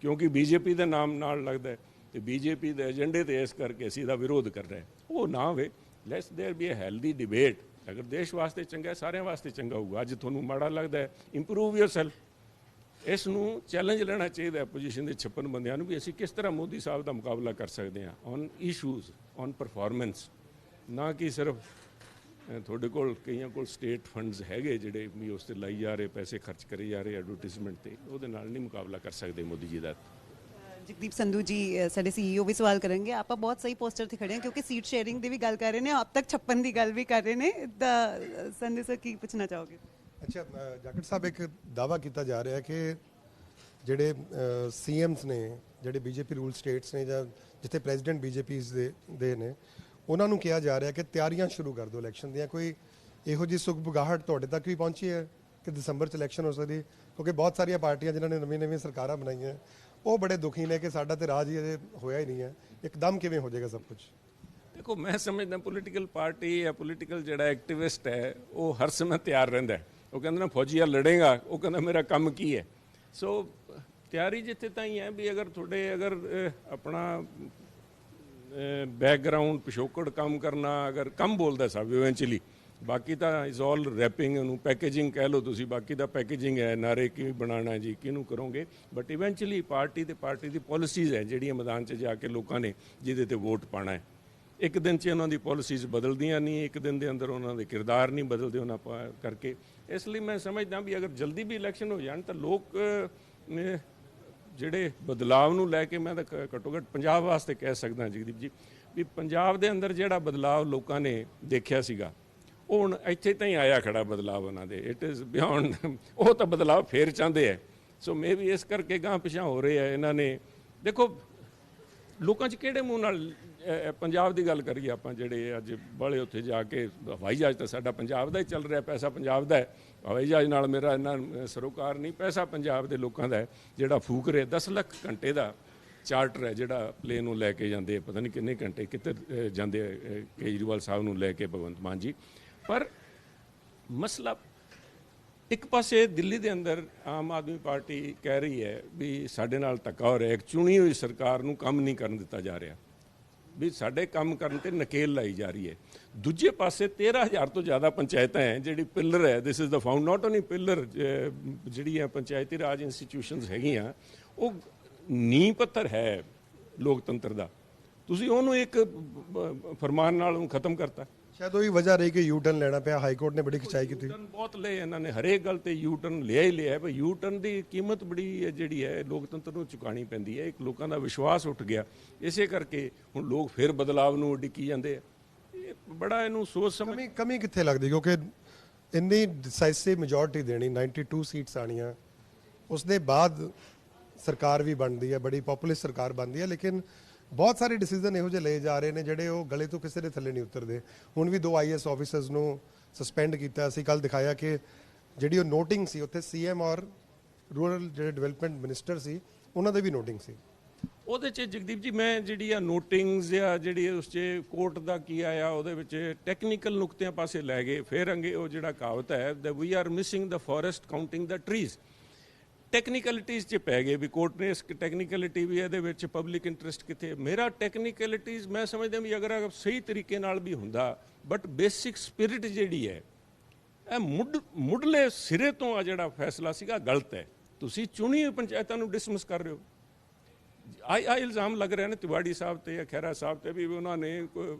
S2: ਕਿਉਂਕਿ BJP ਦੇ ਨਾਮ ਨਾਲ ਲੱਗਦਾ ਤੇ BJP ਦੇ ਏਜੰਡੇ ਤੇ ਇਸ ਕਰਕੇ ਅਸੀਂ ਇਹਦਾ ਵਿਰੋਧ ਕਰ ਰਹੇ, ਉਹ ਨਾ ਹੋਵੇ। Let's there be a healthy debate. ਅਗਰ ਦੇਸ਼ ਵਾਸਤੇ ਚੰਗਾ, ਸਾਰਿਆਂ ਵਾਸਤੇ ਚੰਗਾ ਹੋਊਗਾ। ਅੱਜ ਤੁਹਾਨੂੰ ਮਾੜਾ ਲੱਗਦਾ ਹੈ, ਇੰਪਰੂਵ ਯੋਰਸੈਲਫ। ਇਸ ਨੂੰ ਚੈਲੰਜ ਲੈਣਾ ਚਾਹੀਦਾ ਪੋਜੀਸ਼ਨ ਦੇ 56 ਬੰਦਿਆਂ ਨੂੰ ਵੀ ਅਸੀਂ ਕਿਸ ਤਰ੍ਹਾਂ ਮੋਦੀ ਸਾਹਿਬ ਦਾ ਮੁਕਾਬਲਾ ਕਰ ਸਕਦੇ ਹਾਂ ਔਨ ਇਸ਼ੂਜ਼, ਔਨ ਪਰਫਾਰਮੈਂਸ। ਨਾ ਕਿ ਸਿਰਫ ਤੁਹਾਡੇ ਕੋਲ ਕਈਆਂ ਕੋਲ ਸਟੇਟ ਫੰਡਸ ਹੈਗੇ ਜਿਹੜੇ ਵੀ ਉਸ 'ਤੇ ਲਾਈ ਜਾ ਰਹੇ, ਪੈਸੇ ਖਰਚ ਕਰੀ ਜਾ ਰਹੇ ਐਡਵਰਟੀਜ਼ਮੈਂਟ 'ਤੇ, ਉਹਦੇ ਨਾਲ ਨਹੀਂ ਮੁਕਾਬਲਾ ਕਰ ਸਕਦੇ ਮੋਦੀ ਜੀ ਦਾ।
S1: ਜਗਦੀਪ ਸੰਧੂ ਜੀ ਸਾਡੇ CEO ਵੀ ਸਵਾਲ ਕਰਨਗੇ। ਆਪਾਂ ਬਹੁਤ ਸਹੀ ਪੋਸਟਰ ਤੇ ਖੜੇ ਹਾਂ ਕਿਉਂਕਿ ਸੀਟ ਸ਼ੇਅਰਿੰਗ ਦੀ ਵੀ ਗੱਲ ਕਰ ਰਹੇ ਨੇ, ਆਪ ਤੱਕ 56 ਦੀ ਗੱਲ ਵੀ ਕਰ ਰਹੇ ਨੇ। ਤਾਂ ਸੰਧੂ ਸਰ ਕੀ ਪੁੱਛਣਾ ਚਾਹੋਗੇ?
S3: ਅੱਛਾ, ਜਾਖੜ ਸਾਹਿਬ ਇੱਕ ਦਾਵਾ ਕੀਤਾ ਜਾ ਰਿਹਾ ਕਿ ਜਿਹੜੇ CMs ਨੇ, ਜਿਹੜੇ BJP ਰੂਲ ਸਟੇਟਸ ਨੇ ਜਾਂ ਜਿੱਥੇ ਪ੍ਰੈਜ਼ੀਡੈਂਟ BJP's ਦੇ ਨੇ, ਉਹਨਾਂ ਨੂੰ ਕਿਹਾ ਜਾ ਰਿਹਾ ਕਿ ਤਿਆਰੀਆਂ ਸ਼ੁਰੂ ਕਰ ਦਿਓ ਇਲੈਕਸ਼ਨ ਦੀਆਂ। ਕੋਈ ਇਹੋ ਜਿਹੀ ਸੁਖਬੁਗਾਹਟ ਤੁਹਾਡੇ ਤੱਕ ਵੀ ਪਹੁੰਚੀ ਹੈ? ਕਿ ਦਸੰਬਰ 'ਚ ਇਲੈਕਸ਼ਨ ਹੋ ਸਕਦੀ, ਕਿਉਂਕਿ ਬਹੁਤ ਸਾਰੀਆਂ ਪਾਰਟੀਆਂ ਜਿਨ੍ਹਾਂ ਨੇ ਨਵੀਆਂ ਸਰਕਾਰਾਂ ਬਣਾਈਆਂ ਉਹ ਬੜੇ ਦੁਖੀ ਨੇ ਕਿ ਸਾਡਾ ਤੇ ਰਾਜ ਹੀ ਅਜੇ ਹੋਇਆ ਹੀ ਨਹੀਂ ਹੈ, ਇੱਕਦਮ ਕਿਵੇਂ ਹੋ ਜਾਏਗਾ ਸਭ ਕੁਝ।
S2: ਦੇਖੋ ਮੈਂ ਸਮਝਦਾ ਪੋਲੀਟੀਕਲ ਪਾਰਟੀ ਜਾਂ ਪੋਲੀਟੀਕਲ ਜਿਹੜਾ ਐਕਟਿਵਿਸਟ ਹੈ ਉਹ ਹਰ ਸਮੇਂ ਤਿਆਰ ਰਹਿੰਦਾ। ਉਹ ਕਹਿੰਦਾ ਨਾ ਫੌਜੀਆ ਲੜੇਗਾ, ਉਹ ਕਹਿੰਦਾ ਮੇਰਾ ਕੰਮ ਕੀ ਹੈ। ਸੋ ਤਿਆਰੀ ਜਿੱਥੇ ਤਾਈਂ ਹੈ ਵੀ ਅਗਰ ਆਪਣਾ ਬੈਕਗਰਾਊਂਡ ਪਿਛੋਕੜ ਕੰਮ ਕਰਨਾ ਅਗਰ ਕੰਮ ਬੋਲਦਾ ਸਭ ਇਵੈਂਚੁਅਲੀ, ਬਾਕੀ ਤਾਂ ਇਜ਼ ਆਲ ਰੈਪਿੰਗ, ਉਹਨੂੰ ਪੈਕੇਜਿੰਗ ਕਹਿ ਲਓ ਤੁਸੀਂ, ਬਾਕੀ ਦਾ ਪੈਕੇਜਿੰਗ ਹੈ, ਨਾਰੇ ਕੀ ਬਣਾਉਣਾ ਜੀ, ਕਿਹਨੂੰ ਕਰੋਗੇ, but eventually party the policies ਹੈ ਜਿਹੜੀਆਂ ਮੈਦਾਨ 'ਚ ਜਾ ਕੇ ਲੋਕਾਂ ਨੇ ਜਿਹਦੇ ਤੇ ਵੋਟ ਪਾਉਣਾ ਹੈ। ਇੱਕ ਦਿਨ 'ਚ ਉਹਨਾਂ ਦੀ ਪੋਲਿਸੀਜ਼ ਬਦਲਦੀਆਂ ਨਹੀਂ, ਇੱਕ ਦਿਨ ਦੇ ਅੰਦਰ ਉਹਨਾਂ ਦੇ ਕਿਰਦਾਰ ਨਹੀਂ ਬਦਲਦੇ ਉਹਨਾਂ ਕਰਕੇ। ਇਸ ਲਈ ਮੈਂ ਸਮਝਦਾ ਵੀ ਅਗਰ ਜਲਦੀ ਵੀ ਇਲੈਕਸ਼ਨ ਹੋ ਜਾਣ ਤਾਂ ਲੋਕ ਜਿਹੜੇ ਬਦਲਾਵ ਨੂੰ ਲੈ ਕੇ, ਮੈਂ ਤਾਂ ਘੱਟੋ ਘੱਟ ਪੰਜਾਬ ਵਾਸਤੇ ਕਹਿ ਸਕਦਾ ਜਗਦੀਪ ਜੀ ਵੀ ਪੰਜਾਬ ਦੇ ਅੰਦਰ ਜਿਹੜਾ ਬਦਲਾਵ ਲੋਕਾਂ ਨੇ ਦੇਖਿਆ ਸੀਗਾ ਉਹ ਹੁਣ ਇੱਥੇ ਤਾਂ ਹੀ ਆਇਆ ਖੜਾ ਬਦਲਾਵ ਉਹਨਾਂ ਦੇ। ਇਟ ਇਜ਼ ਬਿਯੋਂਡ, ਉਹ ਤਾਂ ਬਦਲਾਵ ਫੇਰ ਚਾਹੁੰਦੇ ਹੈ। ਸੋ ਮੇ ਵੀ ਇਸ ਕਰਕੇ ਗਾਂਹ ਪਿਛਾਂ ਹੋ ਰਹੇ ਆ ਇਹਨਾਂ ਨੇ। ਦੇਖੋ ਲੋਕਾਂ 'ਚ ਕਿਹੜੇ ਮੂੰਹ ਨਾਲ ਪੰਜਾਬ ਦੀ ਗੱਲ ਕਰੀਏ ਆਪਾਂ, ਜਿਹੜੇ ਅੱਜ ਬਾਹਲੇ ਉੱਥੇ ਜਾ ਕੇ, ਹਵਾਈ ਜਹਾਜ਼ ਤਾਂ ਸਾਡਾ ਪੰਜਾਬ ਦਾ ਹੀ ਚੱਲ ਰਿਹਾ, ਪੈਸਾ ਪੰਜਾਬ ਦਾ ਹੈ, ਹਵਾਈ ਜਹਾਜ਼ ਨਾਲ ਮੇਰਾ ਇੰਨਾ ਸਰੋਕਾਰ ਨਹੀਂ, ਪੈਸਾ ਪੰਜਾਬ ਦੇ ਲੋਕਾਂ ਦਾ ਹੈ ਜਿਹੜਾ ਫੂਕ ਰਿਹਾ। 10 ਲੱਖ ਘੰਟੇ ਦਾ ਚਾਰਟਰ ਹੈ ਜਿਹੜਾ ਪਲੇਨ ਨੂੰ ਲੈ ਕੇ ਜਾਂਦੇ, ਪਤਾ ਨਹੀਂ ਕਿੰਨੇ ਘੰਟੇ ਕਿੱਧਰ ਜਾਂਦੇ ਕੇਜਰੀਵਾਲ ਸਾਹਿਬ ਨੂੰ ਲੈ ਕੇ, ਭਗਵੰਤ ਮਾਨ ਜੀ। ਪਰ ਮਸਲਾ ਇੱਕ ਪਾਸੇ ਦਿੱਲੀ ਦੇ ਅੰਦਰ ਆਮ ਆਦਮੀ ਪਾਰਟੀ ਕਹਿ ਰਹੀ ਹੈ ਵੀ ਸਾਡੇ ਨਾਲ ਧੱਕਾ ਹੋ ਰਿਹਾ, ਇੱਕ ਚੁਣੀ ਹੋਈ ਸਰਕਾਰ ਨੂੰ ਕੰਮ ਨਹੀਂ ਕਰਨ ਦਿੱਤਾ ਜਾ ਰਿਹਾ, ਵੀ ਸਾਡੇ ਕੰਮ ਕਰਨ ਤੇ ਨਕੇਲ ਲਾਈ ਜਾ ਰਹੀ ਹੈ। ਦੂਜੇ ਪਾਸੇ 13,000 ਤੋਂ ਜ਼ਿਆਦਾ ਪੰਚਾਇਤਾਂ ਹੈ ਜਿਹੜੀ ਪਿਲਰ ਹੈ, this is the found not only pillar, ਜਿਹੜੀਆਂ ਪੰਚਾਇਤੀ ਰਾਜ ਇੰਸਟੀਟਿਊਸ਼ਨਸ ਹੈਗੀਆਂ ਉਹ ਨੀਂਹ ਪੱਥਰ ਹੈ ਲੋਕਤੰਤਰ ਦਾ, ਤੁਸੀਂ ਉਹਨੂੰ ਇੱਕ ਫਰਮਾਨ ਨਾਲ ਉਹਨੂੰ ਖਤਮ ਕਰਤਾ।
S3: ਸ਼ਾਇਦ ਉਹੀ ਵਜ੍ਹਾ ਰਹੀ ਕਿ ਯੂ ਟਰਨ ਲੈਣਾ ਪਿਆ, ਹਾਈ ਕੋਰਟ ਨੇ ਬੜੀ ਖਿਚਾਈ ਕੀਤੀ।
S2: ਬਹੁਤ ਲਏ ਇਹਨਾਂ ਨੇ, ਹਰੇਕ ਗੱਲ ਤੇ ਯੂ ਟਰਨ ਲਿਆ ਹੀ ਲਿਆ, ਪਰ ਯੂ ਟਰਨ ਦੀ ਕੀਮਤ ਬੜੀ ਜਿਹੜੀ ਹੈ ਲੋਕਤੰਤਰ ਨੂੰ ਚੁਕਾਣੀ ਪੈਂਦੀ ਹੈ। ਇੱਕ ਲੋਕਾਂ ਦਾ ਵਿਸ਼ਵਾਸ ਉੱਠ ਗਿਆ, ਇਸੇ ਕਰਕੇ ਹੁਣ ਲੋਕ ਫਿਰ ਬਦਲਾਵ ਨੂੰ ਉਡੀਕੀ ਜਾਂਦੇ ਆ। ਇਹ ਬੜਾ ਇਹਨੂੰ ਸੋਚ ਸਮਝ
S3: ਕਮੀ ਕਿੱਥੇ ਲੱਗਦੀ, ਕਿਉਂਕਿ ਇੰਨੀ ਡਿਸਾਈਸਿਵ ਮੈਜੋਰਟੀ ਦੇਣੀ, 92 ਸੀਟਸ ਆਣੀਆਂ, ਉਸ ਦੇ ਬਾਅਦ ਸਰਕਾਰ ਵੀ ਬਣਦੀ ਹੈ, ਬੜੀ ਪੋਪੂਲਿਸਟ ਸਰਕਾਰ ਬਣਦੀ ਹੈ, ਲੇਕਿਨ ਬਹੁਤ ਸਾਰੇ ਡਿਸੀਜਨ ਇਹੋ ਜਿਹੇ ਲਏ ਜਾ ਰਹੇ ਨੇ ਜਿਹੜੇ ਉਹ ਗਲੇ ਤੋਂ ਕਿਸੇ ਦੇ ਥੱਲੇ ਨਹੀਂ ਉਤਰਦੇ। ਹੁਣ ਵੀ 2 IAS ਆਫੀਸਰਸ ਨੂੰ ਸਸਪੈਂਡ ਕੀਤਾ। ਅਸੀਂ ਕੱਲ ਦਿਖਾਇਆ ਕਿ ਜਿਹੜੀ ਉਹ ਨੋਟਿੰਗ ਸੀ ਉੱਥੇ CM ਔਰ ਰੂਰਲ ਜਿਹੜੇ ਡਿਵੈਲਪਮੈਂਟ ਮਿਨਿਸਟਰ ਸੀ ਉਹਨਾਂ ਦੇ ਵੀ ਨੋਟਿੰਗ ਸੀ।
S2: ਉਹਦੇ 'ਚ ਜਗਦੀਪ ਜੀ ਮੈਂ ਜਿਹੜੀ ਆ ਨੋਟਿੰਗਸ ਜਾਂ ਜਿਹੜੀ ਉਸ 'ਚ ਕੋਰਟ ਦਾ ਕੀ ਆਇਆ ਉਹਦੇ ਵਿੱਚ ਟੈਕਨੀਕਲ ਨੁਕਤਿਆਂ ਪਾਸੇ ਲੈ ਗਏ। ਫਿਰ ਅੰਗੇ ਉਹ ਜਿਹੜਾ ਕਹਾਵਤ ਹੈ the we are missing the forest counting the trees, technicalities 'ਚ ਪੈ ਗਏ ਵੀ ਕੋਰਟ ਨੇ ਇਸ ਟੈਕਨੀਕਲਿਟੀ ਵੀ ਇਹਦੇ ਵਿੱਚ ਪਬਲਿਕ ਇੰਟਰਸਟ ਕਿੱਥੇ। ਮੇਰਾ ਟੈਕਨੀਕਲਿਟੀਜ਼ ਮੈਂ ਸਮਝਦਾ ਵੀ ਅਗਰ ਸਹੀ ਤਰੀਕੇ ਨਾਲ ਵੀ ਹੁੰਦਾ, ਬਟ ਬੇਸਿਕ ਸਪਿਰਿਟ ਜਿਹੜੀ ਹੈ ਇਹ ਮੁੱਢਲੇ ਸਿਰੇ ਤੋਂ ਆ ਜਿਹੜਾ ਫੈਸਲਾ ਸੀਗਾ ਗਲਤ ਹੈ। ਤੁਸੀਂ ਚੁਣੀ ਹੋਈ ਪੰਚਾਇਤਾਂ ਨੂੰ ਡਿਸਮਿਸ ਕਰ ਰਹੇ ਹੋ। ਆ ਇਲਜ਼ਾਮ ਲੱਗ ਰਿਹਾ ਨੇ ਤਿਵਾੜੀ ਸਾਹਿਬ ਤੇ ਜਾਂ ਖਹਿਰਾ ਸਾਹਿਬ ਤੇ ਵੀ ਉਹਨਾਂ ਨੇ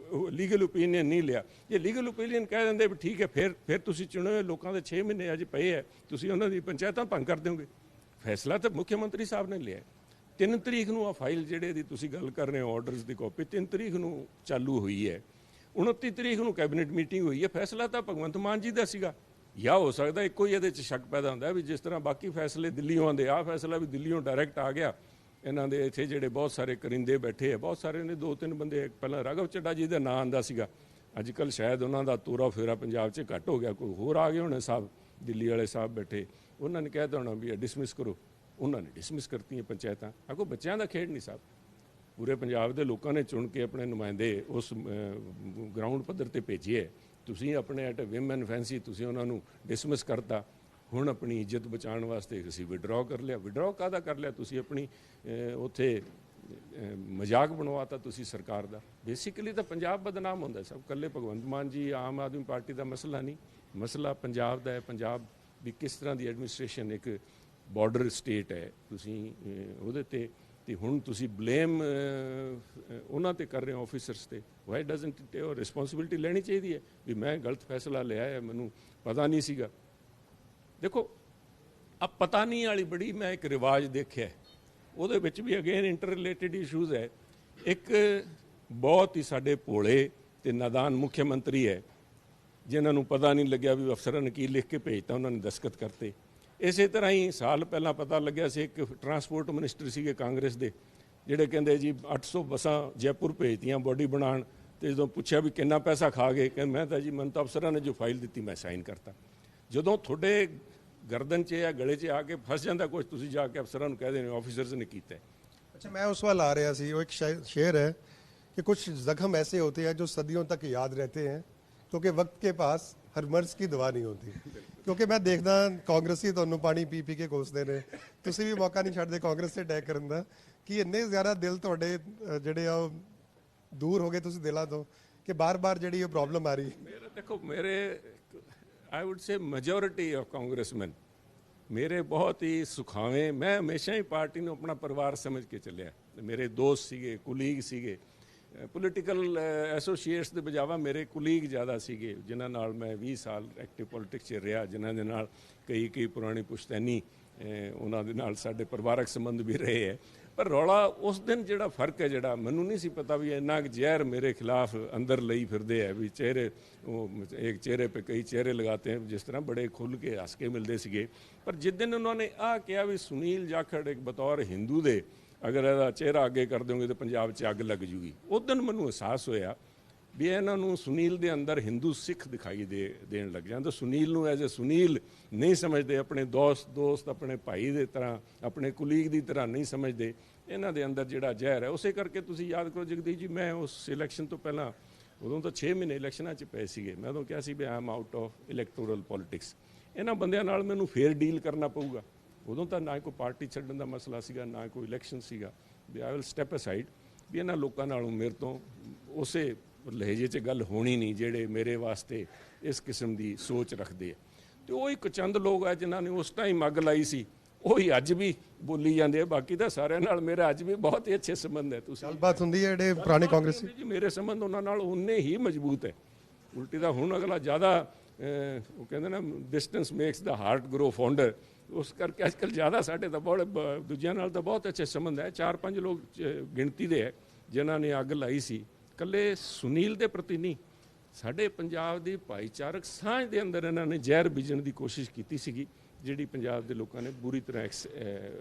S2: ਲੀਗਲ ਓਪੀਨੀਅਨ ਨਹੀਂ ਲਿਆ। ਜੇ ਲੀਗਲ ਓਪੀਨੀਅਨ ਕਹਿ ਦਿੰਦੇ ਵੀ ਠੀਕ ਹੈ, ਫਿਰ ਤੁਸੀਂ ਚੁਣੇ ਹੋਏ ਲੋਕਾਂ ਦੇ 6 ਮਹੀਨੇ ਅੱਜ ਪਏ ਹੈ, ਤੁਸੀਂ ਉਹਨਾਂ ਦੀ ਪੰਚਾਇਤਾਂ ਭੰਗ ਕਰ ਦਿਓਗੇ। ਫੈਸਲਾ ਤਾਂ ਮੁੱਖ ਮੰਤਰੀ ਸਾਹਿਬ ਨੇ ਲਿਆ। 3 ਤਰੀਕ ਨੂੰ ਆ ਫਾਈਲ ਜਿਹੜੇ ਦੀ ਤੁਸੀਂ ਗੱਲ ਕਰ ਰਹੇ ਹੋ ਆਰਡਰਸ ਦੀ ਕਾਪੀ 3 ਤਰੀਕ ਨੂੰ ਚਾਲੂ ਹੋਈ ਹੈ, 29 ਤਰੀਕ ਨੂੰ ਕੈਬਨਿਟ ਮੀਟਿੰਗ ਹੋਈ ਹੈ। ਫੈਸਲਾ ਤਾਂ ਭਗਵੰਤ ਮਾਨ ਜੀ ਦਾ ਸੀਗਾ। ਜਾਂ ਹੋ ਸਕਦਾ ਇੱਕੋ ਹੀ ਇਹਦੇ 'ਚ ਸ਼ੱਕ ਪੈਦਾ ਹੁੰਦਾ ਵੀ ਜਿਸ ਤਰ੍ਹਾਂ ਬਾਕੀ ਫੈਸਲੇ ਦਿੱਲੀੋਂ ਆਉਂਦੇ, ਆਹ ਫੈਸਲਾ ਵੀ ਦਿੱਲੀੋਂ ਡਾਇਰੈਕਟ ਆ ਗਿਆ। ਇਹਨਾਂ ਦੇ ਇੱਥੇ ਜਿਹੜੇ ਬਹੁਤ ਸਾਰੇ ਕਰਿੰਦੇ ਬੈਠੇ ਆ, ਬਹੁਤ ਸਾਰੇ ਨੇ 2-3 ਬੰਦੇ, ਪਹਿਲਾਂ ਰਾਘਵ ਚੱਡਾ ਜੀ ਦਾ ਨਾਂ ਆਉਂਦਾ ਸੀਗਾ, ਅੱਜ ਕੱਲ੍ਹ ਸ਼ਾਇਦ ਉਹਨਾਂ ਦਾ ਤੋਰਾ ਫੇਰਾ ਪੰਜਾਬ 'ਚ ਘੱਟ ਹੋ ਗਿਆ, ਕੋਈ ਹੋਰ ਆ ਗਏ ਹੋਣੇ ਸਾਹਿਬ, ਦਿੱਲੀ ਵਾਲੇ ਸਾਹਿਬ ਬੈਠੇ, ਉਹਨਾਂ ਨੇ ਕਹਿ ਦੇਣਾ ਵੀ ਡਿਸਮਿਸ ਕਰੋ। ਉਹਨਾਂ ਨੇ ਡਿਸਮਿਸ ਕਰਤੀਆਂ ਪੰਚਾਇਤਾਂ। ਆਖੋ ਬੱਚਿਆਂ ਦਾ ਖੇਡ ਨਹੀਂ ਸਾਹਿਬ, ਪੂਰੇ ਪੰਜਾਬ ਦੇ ਲੋਕਾਂ ਨੇ ਚੁਣ ਕੇ ਆਪਣੇ ਨੁਮਾਇੰਦੇ ਉਸ ਗਰਾਊਂਡ ਪੱਧਰ ਤੇ ਭੇਜੇ। ਤੁਸੀਂ ਆਪਣੇ ਐਟ ਵਿਮ ਐਂਡ ਫੈਂਸੀ ਤੁਸੀਂ ਉਹਨਾਂ ਨੂੰ ਡਿਸਮਿਸ ਕਰਤਾ। ਹੁਣ ਆਪਣੀ ਇੱਜ਼ਤ ਬਚਾਉਣ ਵਾਸਤੇ ਅਸੀਂ ਵਿਡਰਾਅ ਕਰ ਲਿਆ। ਵਿਡਰਾਅ ਕਾਹਦਾ ਕਰ ਲਿਆ? ਤੁਸੀਂ ਆਪਣੀ ਉੱਥੇ ਮਜ਼ਾਕ ਬਣਵਾਤਾ ਤੁਸੀਂ ਸਰਕਾਰ ਦਾ। ਬੇਸਿਕਲੀ ਤਾਂ ਪੰਜਾਬ ਬਦਨਾਮ ਹੁੰਦਾ ਸਭ, ਇਕੱਲੇ ਭਗਵੰਤ ਮਾਨ ਜੀ ਆਮ ਆਦਮੀ ਪਾਰਟੀ ਦਾ ਮਸਲਾ ਨਹੀਂ, ਮਸਲਾ ਪੰਜਾਬ ਦਾ ਹੈ। ਪੰਜਾਬ ਵੀ ਕਿਸ ਤਰ੍ਹਾਂ ਦੀ ਐਡਮਿਨਿਸਟ੍ਰੇਸ਼ਨ, ਇੱਕ ਬਾਰਡਰ ਸਟੇਟ ਹੈ, ਤੁਸੀਂ ਉਹਦੇ ਤੇ ਹੁਣ ਤੁਸੀਂ ਬਲੇਮ ਉਹਨਾਂ ਤੇ ਕਰ ਰਹੇ ਹੋ ਆਫੀਸਰਸ ਤੇ। ਵਾਈ ਡਜ਼ਨਟ ਇਟ ਉਹ ਰਿਸਪੌਂਸਿਬਿਲਿਟੀ ਲੈਣੀ ਚਾਹੀਦੀ ਹੈ ਵੀ ਮੈਂ ਗਲਤ ਫੈਸਲਾ ਲਿਆ ਹੈ, ਮੈਨੂੰ ਪਤਾ ਨਹੀਂ ਸੀਗਾ। ਦੇਖੋ ਆ ਪਤਾ ਨਹੀਂ ਵਾਲੀ ਬੜੀ ਮੈਂ ਇੱਕ ਰਿਵਾਜ ਦੇਖਿਆ, ਉਹਦੇ ਵਿੱਚ ਵੀ ਅਗੇਨ ਇੰਟਰ ਰਿਲੇਟਿਡ ਇਸ਼ੂਜ਼ ਹੈ। ਇੱਕ ਬਹੁਤ ਹੀ ਸਾਡੇ ਭੋਲੇ ਤੇ ਨਾਦਾਨ ਮੁੱਖ ਮੰਤਰੀ ਹੈ ਜਿਨ੍ਹਾਂ ਨੂੰ ਪਤਾ ਨਹੀਂ ਲੱਗਿਆ ਵੀ ਅਫਸਰਾਂ ਨੇ ਕੀ ਲਿਖ ਕੇ ਭੇਜਤਾ, ਉਹਨਾਂ ਨੇ ਦਸਤਖਤ ਕਰਤੇ। ਇਸੇ ਤਰ੍ਹਾਂ ਹੀ ਸਾਲ ਪਹਿਲਾਂ ਪਤਾ ਲੱਗਿਆ ਸੀ ਇੱਕ ਟਰਾਂਸਪੋਰਟ ਮਿਨਿਸਟਰ ਸੀਗੇ ਕਾਂਗਰਸ ਦੇ, ਜਿਹੜੇ ਕਹਿੰਦੇ ਜੀ 800 ਬੱਸਾਂ ਜੈਪੁਰ ਭੇਜਤੀਆਂ ਬੋਡੀ ਬਣਾਉਣ, ਤੇ ਜਦੋਂ ਪੁੱਛਿਆ ਵੀ ਕਿੰਨਾ ਪੈਸਾ ਖਾ ਗਏ, ਕਹਿੰਦੇ ਮੈਂ ਤਾਂ ਜੀ ਮੈਨੂੰ ਤਾਂ ਅਫਸਰਾਂ ਨੇ ਜੋ ਫਾਈਲ ਦਿੱਤੀ ਮੈਂ ਸਾਈਨ ਕਰਤਾ। ਜਦੋਂ ਤੁਹਾਡੇ ਗਰਦਨ 'ਚ ਜਾਂ ਗਲੇ 'ਚ ਆ ਕੇ ਫਸ ਜਾਂਦਾ ਕੁਝ, ਤੁਸੀਂ ਜਾ ਕੇ ਅਫਸਰਾਂ ਨੂੰ ਕਹਿ ਦੇਣੇ ਆਫਿਸਰਸ ਨੇ ਕੀਤਾ ਹੈ।
S3: अच्छा, मैं उस वाल आ रहा सी, वो एक शेर है कि कुछ जख्म ऐसे होते हैं जो सदियों तक याद रहते हैं क्योंकि वक्त के पास हर मर्ज की दवा नहीं होती। क्योंकि मैं देखदा कांग्रेसी ਤੁਹਾਨੂੰ ਪਾਣੀ ਪੀ ਪੀ ਕੇ ਕੋਸਦੇ ਨੇ, ਤੁਸੀਂ ਵੀ ਮੌਕਾ ਨਹੀਂ ਛੱਡਦੇ ਕਾਂਗਰਸ ਤੇ ਅਟੈਕ ਕਰਨ ਦਾ, ਕਿ ਇੰਨੇ ਜ਼ਿਆਦਾ ਦਿਲ ਤੁਹਾਡੇ ਜਿਹੜੇ ਆ ਦੂਰ ਹੋ ਗਏ ਤੁਸੀਂ ਦਿਲਾਂ ਤੋਂ ਕਿ ਬਾਰ-ਬਾਰ ਜਿਹੜੀ ਇਹ ਪ੍ਰੋਬਲਮ ਆ ਰਹੀ।
S2: ਦੇਖੋ ਮੇਰੇ ਆਈ wood say majority of congressman ਮੇਰੇ ਬਹੁਤ ਹੀ ਸੁਖਾਵੇਂ, ਮੈਂ ਹਮੇਸ਼ਾ ਹੀ ਪਾਰਟੀ ਨੂੰ ਆਪਣਾ ਪਰਿਵਾਰ ਸਮਝ ਕੇ ਚੱਲਿਆ। ਮੇਰੇ ਦੋਸਤ ਸੀਗੇ, ਕੁਲੀਗ ਸੀਗੇ, ਪੋਲੀਟੀਕਲ ਐਸੋਸੀਏਟਸ ਦੇ ਬਜਾਵਾ ਮੇਰੇ ਕੁਲੀਗ ਜ਼ਿਆਦਾ ਸੀਗੇ ਜਿਨ੍ਹਾਂ ਨਾਲ ਮੈਂ 20 ਸਾਲ ਐਕਟਿਵ ਪੋਲੀਟਿਕਸ 'ਚ ਰਿਹਾ, ਜਿਨ੍ਹਾਂ ਦੇ ਨਾਲ ਕਈ ਪੁਰਾਣੀ ਪੁਸ਼ਤੈਨੀ ਉਹਨਾਂ ਦੇ ਨਾਲ ਸਾਡੇ ਪਰਿਵਾਰਕ ਸੰਬੰਧ ਵੀ ਰਹੇ ਹੈ। ਪਰ ਰੌਲਾ ਉਸ ਦਿਨ ਜਿਹੜਾ ਫਰਕ ਹੈ, ਜਿਹੜਾ ਮੈਨੂੰ ਨਹੀਂ ਸੀ ਪਤਾ ਵੀ ਇੰਨਾ ਕੁ ਜ਼ਹਿਰ ਮੇਰੇ ਖਿਲਾਫ ਅੰਦਰ ਲਈ ਫਿਰਦੇ ਹੈ, ਵੀ ਚਿਹਰੇ ਇੱਕ ਚਿਹਰੇ 'ਤੇ ਕਈ ਚਿਹਰੇ ਲਗਾਤੇ हैं, ਜਿਸ ਤਰ੍ਹਾਂ ਬੜੇ ਖੁੱਲ੍ਹ ਕੇ ਹੱਸ ਕੇ ਮਿਲਦੇ ਸੀਗੇ। ਪਰ ਜਿਸ ਦਿਨ ਉਹਨਾਂ ਨੇ ਆਹ ਕਿਹਾ ਵੀ ਸੁਨੀਲ ਜਾਖੜ ਇੱਕ ਬਤੌਰ ਹਿੰਦੂ ਦੇ ਅਗਰ ਇਹਦਾ ਚਿਹਰਾ ਅੱਗੇ ਕਰ ਦਿਓਗੇ ਤਾਂ ਪੰਜਾਬ 'ਚ ਅੱਗ ਲੱਗ ਜੂਗੀ, ਉਸ ਦਿਨ ਮੈਨੂੰ ਅਹਿਸਾਸ ਹੋਇਆ ਵੀ ਇਹਨਾਂ ਨੂੰ ਸੁਨੀਲ ਦੇ ਅੰਦਰ ਹਿੰਦੂ ਸਿੱਖ ਦਿਖਾਈ ਦੇਣ ਲੱਗ ਜਾਂਦਾ। ਸੁਨੀਲ ਨੂੰ ਐਜ਼ ਏ ਸੁਨੀਲ ਨਹੀਂ ਸਮਝਦੇ, ਆਪਣੇ ਦੋਸਤ ਆਪਣੇ ਭਾਈ ਦੇ ਤਰ੍ਹਾਂ, ਆਪਣੇ ਕੁਲੀਗ ਦੀ ਤਰ੍ਹਾਂ ਨਹੀਂ ਸਮਝਦੇ। ਇਹਨਾਂ ਦੇ ਅੰਦਰ ਜਿਹੜਾ ਜ਼ਹਿਰ ਹੈ, ਉਸੇ ਕਰਕੇ ਤੁਸੀਂ ਯਾਦ ਕਰੋ ਜਗਦੀਸ਼ ਜੀ, ਮੈਂ ਉਸ ਇਲੈਕਸ਼ਨ ਤੋਂ ਪਹਿਲਾਂ, ਉਦੋਂ ਤਾਂ 6 ਮਹੀਨੇ ਇਲੈਕਸ਼ਨਾਂ 'ਚ ਪਏ ਸੀਗੇ, ਮੈਂ ਉਦੋਂ ਕਿਹਾ ਸੀ ਵੀ I am out of electoral politics, ਇਹਨਾਂ ਬੰਦਿਆਂ ਨਾਲ ਮੈਨੂੰ ਫੇਰ ਡੀਲ ਕਰਨਾ ਪਊਗਾ। ਉਦੋਂ ਤਾਂ ਨਾ ਕੋਈ ਪਾਰਟੀ ਛੱਡਣ ਦਾ ਮਸਲਾ ਸੀਗਾ, ਨਾ ਕੋਈ ਇਲੈਕਸ਼ਨ ਸੀਗਾ, ਵੀ ਆਈ ਵਿਲ ਸਟੈਪ ਅਸਾਈਡ, ਵੀ ਇਹਨਾਂ ਲੋਕਾਂ ਨਾਲੋਂ ਮੇਰੇ ਤੋਂ ਉਸੇ ਲਹਿਜੇ 'ਚ ਗੱਲ ਹੋਣੀ ਨਹੀਂ ਜਿਹੜੇ ਮੇਰੇ ਵਾਸਤੇ ਇਸ ਕਿਸਮ ਦੀ ਸੋਚ ਰੱਖਦੇ ਆ। ਤੇ ਉਹ ਇੱਕ ਚੰਦ ਲੋਕ ਆ ਜਿਨ੍ਹਾਂ ਨੇ ਉਸ ਟਾਈਮ ਅੱਗ ਲਾਈ ਸੀ, ਉਹੀ ਅੱਜ ਵੀ ਬੋਲੀ ਜਾਂਦੇ ਆ। ਬਾਕੀ ਤਾਂ ਸਾਰਿਆਂ ਨਾਲ ਮੇਰਾ ਅੱਜ ਵੀ ਬਹੁਤ ਹੀ ਅੱਛੇ ਸੰਬੰਧ ਹੈ। ਤੁਸੀਂ
S3: ਗੱਲਬਾਤ ਹੁੰਦੀ ਹੈ ਜਿਹੜੇ ਪੁਰਾਣੇ ਕਾਂਗਰਸੀ
S2: ਜੀ, ਮੇਰੇ ਸੰਬੰਧ ਉਹਨਾਂ ਨਾਲ ਉਨੇ ਹੀ ਮਜ਼ਬੂਤ ਹੈ। ਉਲਟੀ ਦਾ ਹੁਣ ਅਗਲਾ ਜ਼ਿਆਦਾ ਉਹ ਕਹਿੰਦੇ ਨਾ ਡਿਸਟੈਂਸ ਮੇਕਸ ਦਾ ਹਾਰਟ ਗਰੋ ਫੌਂਡਰ, ਉਸ ਕਰਕੇ ਅੱਜ ਕੱਲ੍ਹ ਜ਼ਿਆਦਾ ਸਾਡੇ ਤਾਂ ਬਹੁਤ ਦੂਜਿਆਂ ਨਾਲ ਤਾਂ ਬਹੁਤ ਅੱਛੇ ਸੰਬੰਧ ਹੈ। 4-5 ਲੋਕ ਗਿਣਤੀ ਦੇ ਹੈ ਜਿਨ੍ਹਾਂ ਨੇ ਅੱਗ ਲਾਈ ਸੀ, ਇਕੱਲੇ ਸੁਨੀਲ ਦੇ ਪ੍ਰਤੀ ਨਹੀਂ, ਸਾਡੇ ਪੰਜਾਬ ਦੀ ਭਾਈਚਾਰਕ ਸਾਂਝ ਦੇ ਅੰਦਰ ਇਹਨਾਂ ਨੇ ਜ਼ਹਿਰ ਬੀਜਣ ਦੀ ਕੋਸ਼ਿਸ਼ ਕੀਤੀ ਸੀਗੀ, ਜਿਹੜੀ ਪੰਜਾਬ ਦੇ ਲੋਕਾਂ ਨੇ ਬੁਰੀ ਤਰ੍ਹਾਂ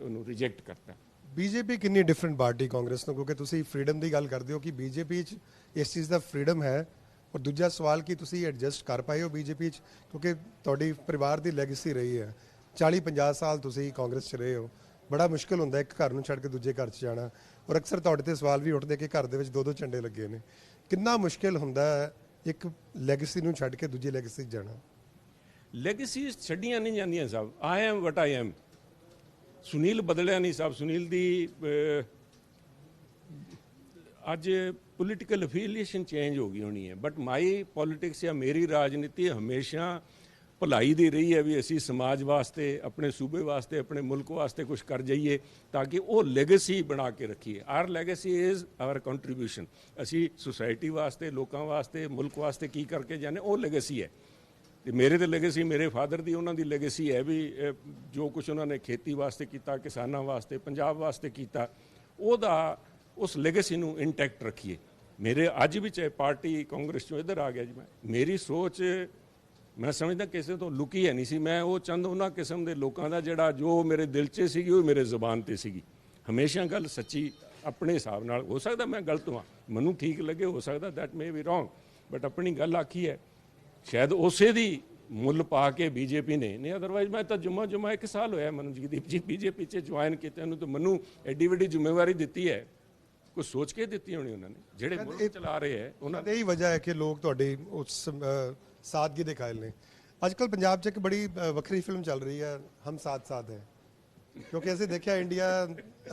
S2: ਉਹਨੂੰ ਰਿਜੈਕਟ ਕਰਤਾ।
S3: ਬੀਜੇਪੀ ਕਿੰਨੀ ਡਿਫਰੈਂਟ ਪਾਰਟੀ ਕਾਂਗਰਸ ਤੋਂ, ਕਿਉਂਕਿ ਤੁਸੀਂ ਫਰੀडम ਦੀ ਗੱਲ ਕਰਦੇ ਹੋ ਕਿ ਬੀਜੇਪੀ 'ਚ ਇਸ ਚੀਜ਼ ਦਾ ਫਰੀडम ਹੈ, ਔਰ ਦੂਜਾ ਸਵਾਲ ਕਿ ਤੁਸੀਂ ਐਡਜਸਟ ਕਰ ਪਾਏ ਹੋ ਬੀਜੇਪੀ 'ਚ, ਕਿਉਂਕਿ ਤੁਹਾਡੀ ਪਰਿਵਾਰ ਦੀ ਲੈਗੇਸੀ ਰਹੀ ਹੈ, 40-50 ਸਾਲ ਤੁਸੀਂ ਕਾਂਗਰਸ 'ਚ ਰਹੇ ਹੋ, ਬੜਾ ਮੁਸ਼ਕਿਲ ਹੁੰਦਾ ਇੱਕ ਘਰ ਨੂੰ ਛੱਡ ਕੇ ਦੂਜੇ ਘਰ 'ਚ ਜਾਣਾ, ਔਰ ਅਕਸਰ ਤੁਹਾਡੇ ਤੇ ਸਵਾਲ ਵੀ ਉੱਠਦੇ ਕਿ ਘਰ ਦੇ ਵਿੱਚ 2-2 ਝੰਡੇ ਲੱਗੇ ਨੇ, ਕਿੰਨਾ ਮੁਸ਼ਕਿਲ ਹੁੰਦਾ ਹੈ ਇੱਕ ਲੈਗੇਸੀ ਨੂੰ ਛੱਡ ਕੇ ਦੂਜੀ ਲੈਗੇਸੀ 'ਚ ਜਾਣਾ?
S2: ਲੈਗੇਸੀਜ਼ ਛੱਡੀਆਂ ਨਹੀਂ ਜਾਂਦੀਆਂ ਸਾਹਿਬ, I am what I am. Sunil ਬਦਲਿਆ ਨਹੀਂ ਸਾਹਿਬ, ਸੁਨੀਲ ਦੀ ਅੱਜ ਪੋਲੀਟੀਕਲ ਅਫੀਲੀਏਸ਼ਨ ਚੇਂਜ ਹੋ ਗਈ ਹੋਣੀ ਹੈ, ਬਟ ਮਾਈ ਪੋਲੀਟਿਕਸ ਜਾਂ ਮੇਰੀ ਰਾਜਨੀਤੀ ਹਮੇਸ਼ਾ ਭਲਾਈ ਦੀ ਰਹੀ ਹੈ, ਵੀ ਅਸੀਂ ਸਮਾਜ ਵਾਸਤੇ, ਆਪਣੇ ਸੂਬੇ ਵਾਸਤੇ, ਆਪਣੇ ਮੁਲਕ ਵਾਸਤੇ ਕੁਝ ਕਰ ਜਾਈਏ ਤਾਂ ਕਿ ਉਹ ਲੈਗੇਸੀ ਬਣਾ ਕੇ ਰੱਖੀਏ। Our legacy is our contribution, ਅਸੀਂ ਸੁਸਾਇਟੀ ਵਾਸਤੇ, ਲੋਕਾਂ ਵਾਸਤੇ, ਮੁਲਕ ਵਾਸਤੇ ਕੀ ਕਰਕੇ ਜਾਂਦੇ, ਉਹ ਲੈਗੇਸੀ ਹੈ। ਤੇ ਮੇਰੇ ਤੇ ਲੈਗੇਸੀ ਮੇਰੇ ਫਾਦਰ ਦੀ, ਉਹਨਾਂ ਦੀ ਲੈਗੇਸੀ ਹੈ ਵੀ ਜੋ ਕੁਝ ਉਹਨਾਂ ਨੇ ਖੇਤੀ ਵਾਸਤੇ ਕੀਤਾ, ਕਿਸਾਨਾਂ ਵਾਸਤੇ, ਪੰਜਾਬ ਵਾਸਤੇ ਕੀਤਾ, ਉਹਦਾ ਉਸ ਲੈਗੇਸੀ ਨੂੰ ਇੰਟੈਕਟ ਰੱਖੀਏ। ਮੇਰੇ ਅੱਜ ਵੀ ਚਾਹੇ ਪਾਰਟੀ ਕਾਂਗਰਸ ਚੋਂ ਇੱਧਰ ਆ ਗਿਆ ਜੀ, ਮੇਰੀ ਸੋਚ ਮੈਂ ਸਮਝਦਾ ਕਿਸੇ ਤੋਂ ਲੁਕੀ ਹੈ ਨਹੀਂ ਸੀ। ਮੈਂ ਉਹ ਚੰਦ ਉਹਨਾਂ ਕਿਸਮ ਦੇ ਲੋਕਾਂ ਦਾ ਜਿਹੜਾ ਜੋ ਮੇਰੇ ਦਿਲ 'ਚ ਸੀਗੀ ਉਹ ਮੇਰੇ ਜ਼ੁਬਾਨ 'ਤੇ ਸੀਗੀ, ਹਮੇਸ਼ਾ ਗੱਲ ਸੱਚੀ ਆਪਣੇ ਹਿਸਾਬ ਨਾਲ। ਹੋ ਸਕਦਾ ਮੈਂ ਗਲਤ ਹਾਂ, ਮੈਨੂੰ ਠੀਕ ਲੱਗੇ, ਹੋ ਸਕਦਾ that may be wrong, but ਆਪਣੀ ਗੱਲ ਆਖੀ ਹੈ, ਸ਼ਾਇਦ ਉਸੇ ਦੀ ਮੁੱਲ ਪਾ ਕੇ ਬੀਜੇਪੀ ਨੇ, ਨਹੀਂ ਅਦਰਵਾਈਜ਼ ਮੈਂ ਤਾਂ ਜੁਮਾ 1 ਸਾਲ ਹੋਇਆ ਮੈਨੂੰ ਜਗਦੀਪ ਜੀ ਬੀਜੇਪੀ 'ਚ ਜੁਆਇਨ ਕੀਤੇ ਨੂੰ, ਤਾਂ ਮੈਨੂੰ ਐਡੀ ਵੱਡੀ ਜ਼ਿੰਮੇਵਾਰੀ ਦਿੱਤੀ ਹੈ, ਕੁਝ ਸੋਚ ਕੇ ਦਿੱਤੀ ਹੋਣੀ ਉਹਨਾਂ ਨੇ, ਜਿਹੜੇ ਮੁਲਕ ਚਲਾ ਰਹੇ ਹੈ ਉਹਨਾਂ
S3: ਦੀ। ਇਹੀ ਵਜ੍ਹਾ ਹੈ ਕਿ ਲੋਕ ਤੁਹਾਡੀ ਉਸ ਸਾਦਗੀ ਦੇ ਕਾਇਲ ਨੇ। ਅੱਜ ਕੱਲ੍ਹ ਪੰਜਾਬ 'ਚ ਇੱਕ ਬੜੀ ਵੱਖਰੀ ਫਿਲਮ ਚੱਲ ਰਹੀ ਹੈ, ਹਮ ਸਾਥ ਸਾਥ ਹੈ, ਕਿਉਂਕਿ ਅਸੀਂ ਦੇਖਿਆ ਇੰਡੀਆ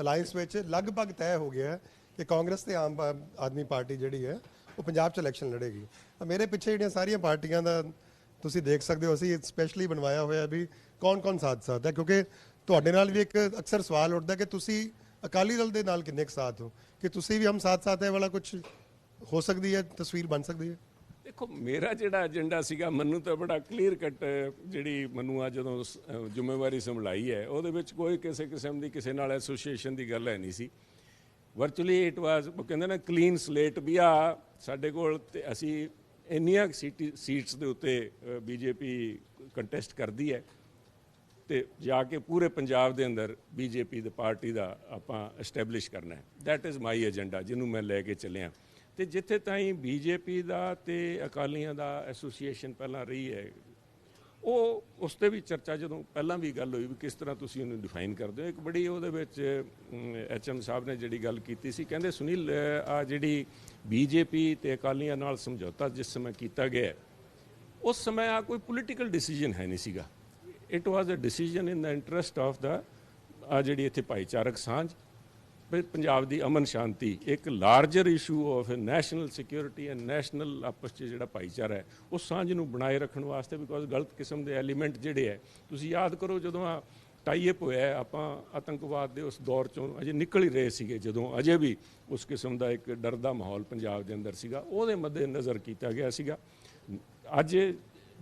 S3: ਅਲਾਇੰਸ ਵਿੱਚ ਲਗਭਗ ਤੈਅ ਹੋ ਗਿਆ ਕਿ ਕਾਂਗਰਸ ਤੇ ਆਮ ਆਦਮੀ ਪਾਰਟੀ ਜਿਹੜੀ ਹੈ ਉਹ ਪੰਜਾਬ 'ਚ ਇਲੈਕਸ਼ਨ ਲੜੇਗੀ। ਮੇਰੇ ਪਿੱਛੇ ਜਿਹੜੀਆਂ ਸਾਰੀਆਂ ਪਾਰਟੀਆਂ ਦਾ ਤੁਸੀਂ ਦੇਖ ਸਕਦੇ ਹੋ, ਅਸੀਂ ਸਪੈਸ਼ਲੀ ਬਣਵਾਇਆ ਹੋਇਆ ਵੀ ਕੌਣ ਸਾਥ ਸਾਥ ਹੈ, ਕਿਉਂਕਿ ਤੁਹਾਡੇ ਨਾਲ ਵੀ ਇੱਕ ਅਕਸਰ ਸਵਾਲ ਉੱਠਦਾ ਕਿ ਤੁਸੀਂ ਅਕਾਲੀ ਦਲ ਦੇ ਨਾਲ ਕਿੰਨੇ ਕੁ ਸਾਥ ਹੋ, ਕਿ ਤੁਸੀਂ ਵੀ ਹਮ ਸਾਥ ਸਾਥ ਹੈ ਵਾਲਾ ਕੁਝ ਹੋ ਸਕਦੀ ਹੈ, ਤਸਵੀਰ ਬਣ ਸਕਦੀ ਹੈ?
S2: ਦੇਖੋ ਮੇਰਾ ਜਿਹੜਾ ਏਜੰਡਾ ਸੀਗਾ, ਮੈਨੂੰ ਤਾਂ ਬੜਾ ਕਲੀਅਰ ਕੱਟ, ਜਿਹੜੀ ਮੈਨੂੰ ਆ ਜਦੋਂ ਜ਼ਿੰਮੇਵਾਰੀ ਸੰਭਾਈ ਹੈ ਉਹਦੇ ਵਿੱਚ ਕੋਈ ਕਿਸੇ ਕਿਸਮ ਦੀ ਕਿਸੇ ਨਾਲ ਐਸੋਸੀਏਸ਼ਨ ਦੀ ਗੱਲ ਹੈ ਨਹੀਂ ਸੀ। ਵਰਚੁਅਲੀ ਇਟ ਵਾਜ਼, ਉਹ ਕਹਿੰਦੇ ਨਾ ਕਲੀਨ ਸਲੇਟ, ਵੀ ਆ ਸਾਡੇ ਕੋਲ ਤੇ ਅਸੀਂ ਇੰਨੀਆਂ ਸੀਟਸ ਦੇ ਉੱਤੇ ਬੀਜੇਪੀ ਕੰਟੈਸਟ ਕਰਦੀ ਹੈ ਤੇ ਜਾ ਕੇ ਪੂਰੇ ਪੰਜਾਬ ਦੇ ਅੰਦਰ ਬੀਜੇਪੀ ਦੀ ਪਾਰਟੀ ਦਾ ਆਪਾਂ ਐਸਟੈਬਲਿਸ਼ ਕਰਨਾ ਹੈ। ਦੈਟ ਇਜ਼ ਮਾਈ ਏਜੰਡਾ, ਜਿਹਨੂੰ ਮੈਂ ਲੈ ਕੇ ਚੱਲਿਆ। ਤੇ ਜਿੱਥੇ ਤਾਈਂ ਬੀਜੇਪੀ ਦਾ ਤੇ ਅਕਾਲੀਆਂ ਦਾ ਐਸੋਸੀਏਸ਼ਨ ਪਹਿਲਾਂ ਰਹੀ ਹੈ, ਉਹ ਉਸ 'ਤੇ ਵੀ ਚਰਚਾ ਜਦੋਂ ਪਹਿਲਾਂ ਵੀ ਗੱਲ ਹੋਈ ਵੀ ਕਿਸ ਤਰ੍ਹਾਂ ਤੁਸੀਂ ਉਹਨੂੰ ਡਿਫਾਈਨ ਕਰਦੇ ਹੋ। ਇੱਕ ਬੜੀ ਉਹਦੇ ਵਿੱਚ HM ਸਾਹਿਬ ਨੇ ਜਿਹੜੀ ਗੱਲ ਕੀਤੀ ਸੀ, ਕਹਿੰਦੇ ਸੁਨੀਲ ਆ ਜਿਹੜੀ BJP ਤੇ ਅਕਾਲੀਆਂ ਨਾਲ ਸਮਝੌਤਾ ਜਿਸ ਸਮੇਂ ਕੀਤਾ ਗਿਆ, ਉਸ ਸਮੇਂ ਆ ਕੋਈ ਪੋਲੀਟੀਕਲ ਡਿਸੀਜਨ ਹੈ ਨਹੀਂ ਸੀਗਾ। It was a decision in the interest of the ਆ ਜਿਹੜੀ ਇੱਥੇ ਭਾਈਚਾਰਕ ਸਾਂਝ, ਪੰਜਾਬ ਦੀ ਅਮਨ ਸ਼ਾਂਤੀ, ਇੱਕ larger issue of national security and national ਆਪਸ 'ਚ ਜਿਹੜਾ ਭਾਈਚਾਰਾ ਹੈ ਉਸ ਸਾਂਝ ਨੂੰ ਬਣਾਏ ਰੱਖਣ ਵਾਸਤੇ। ਬਿਕੋਜ਼ ਗਲਤ ਕਿਸਮ ਦੇ ਐਲੀਮੈਂਟ ਜਿਹੜੇ ਹੈ, ਤੁਸੀਂ ਯਾਦ ਕਰੋ ਜਦੋਂ ਆ ਟਾਈਅਪ ਹੋਇਆ, ਆਪਾਂ ਆਤੰਕਵਾਦ ਦੇ ਉਸ ਦੌਰ 'ਚੋਂ ਅਜੇ ਨਿਕਲ ਹੀ ਰਹੇ ਸੀਗੇ, ਜਦੋਂ ਅਜੇ ਵੀ ਉਸ ਕਿਸਮ ਦਾ ਇੱਕ ਡਰ ਦਾ ਮਾਹੌਲ ਪੰਜਾਬ ਦੇ ਅੰਦਰ ਸੀਗਾ, ਉਹਦੇ ਮੱਦੇ ਨਜ਼ਰ ਕੀਤਾ ਗਿਆ ਸੀਗਾ। ਅੱਜ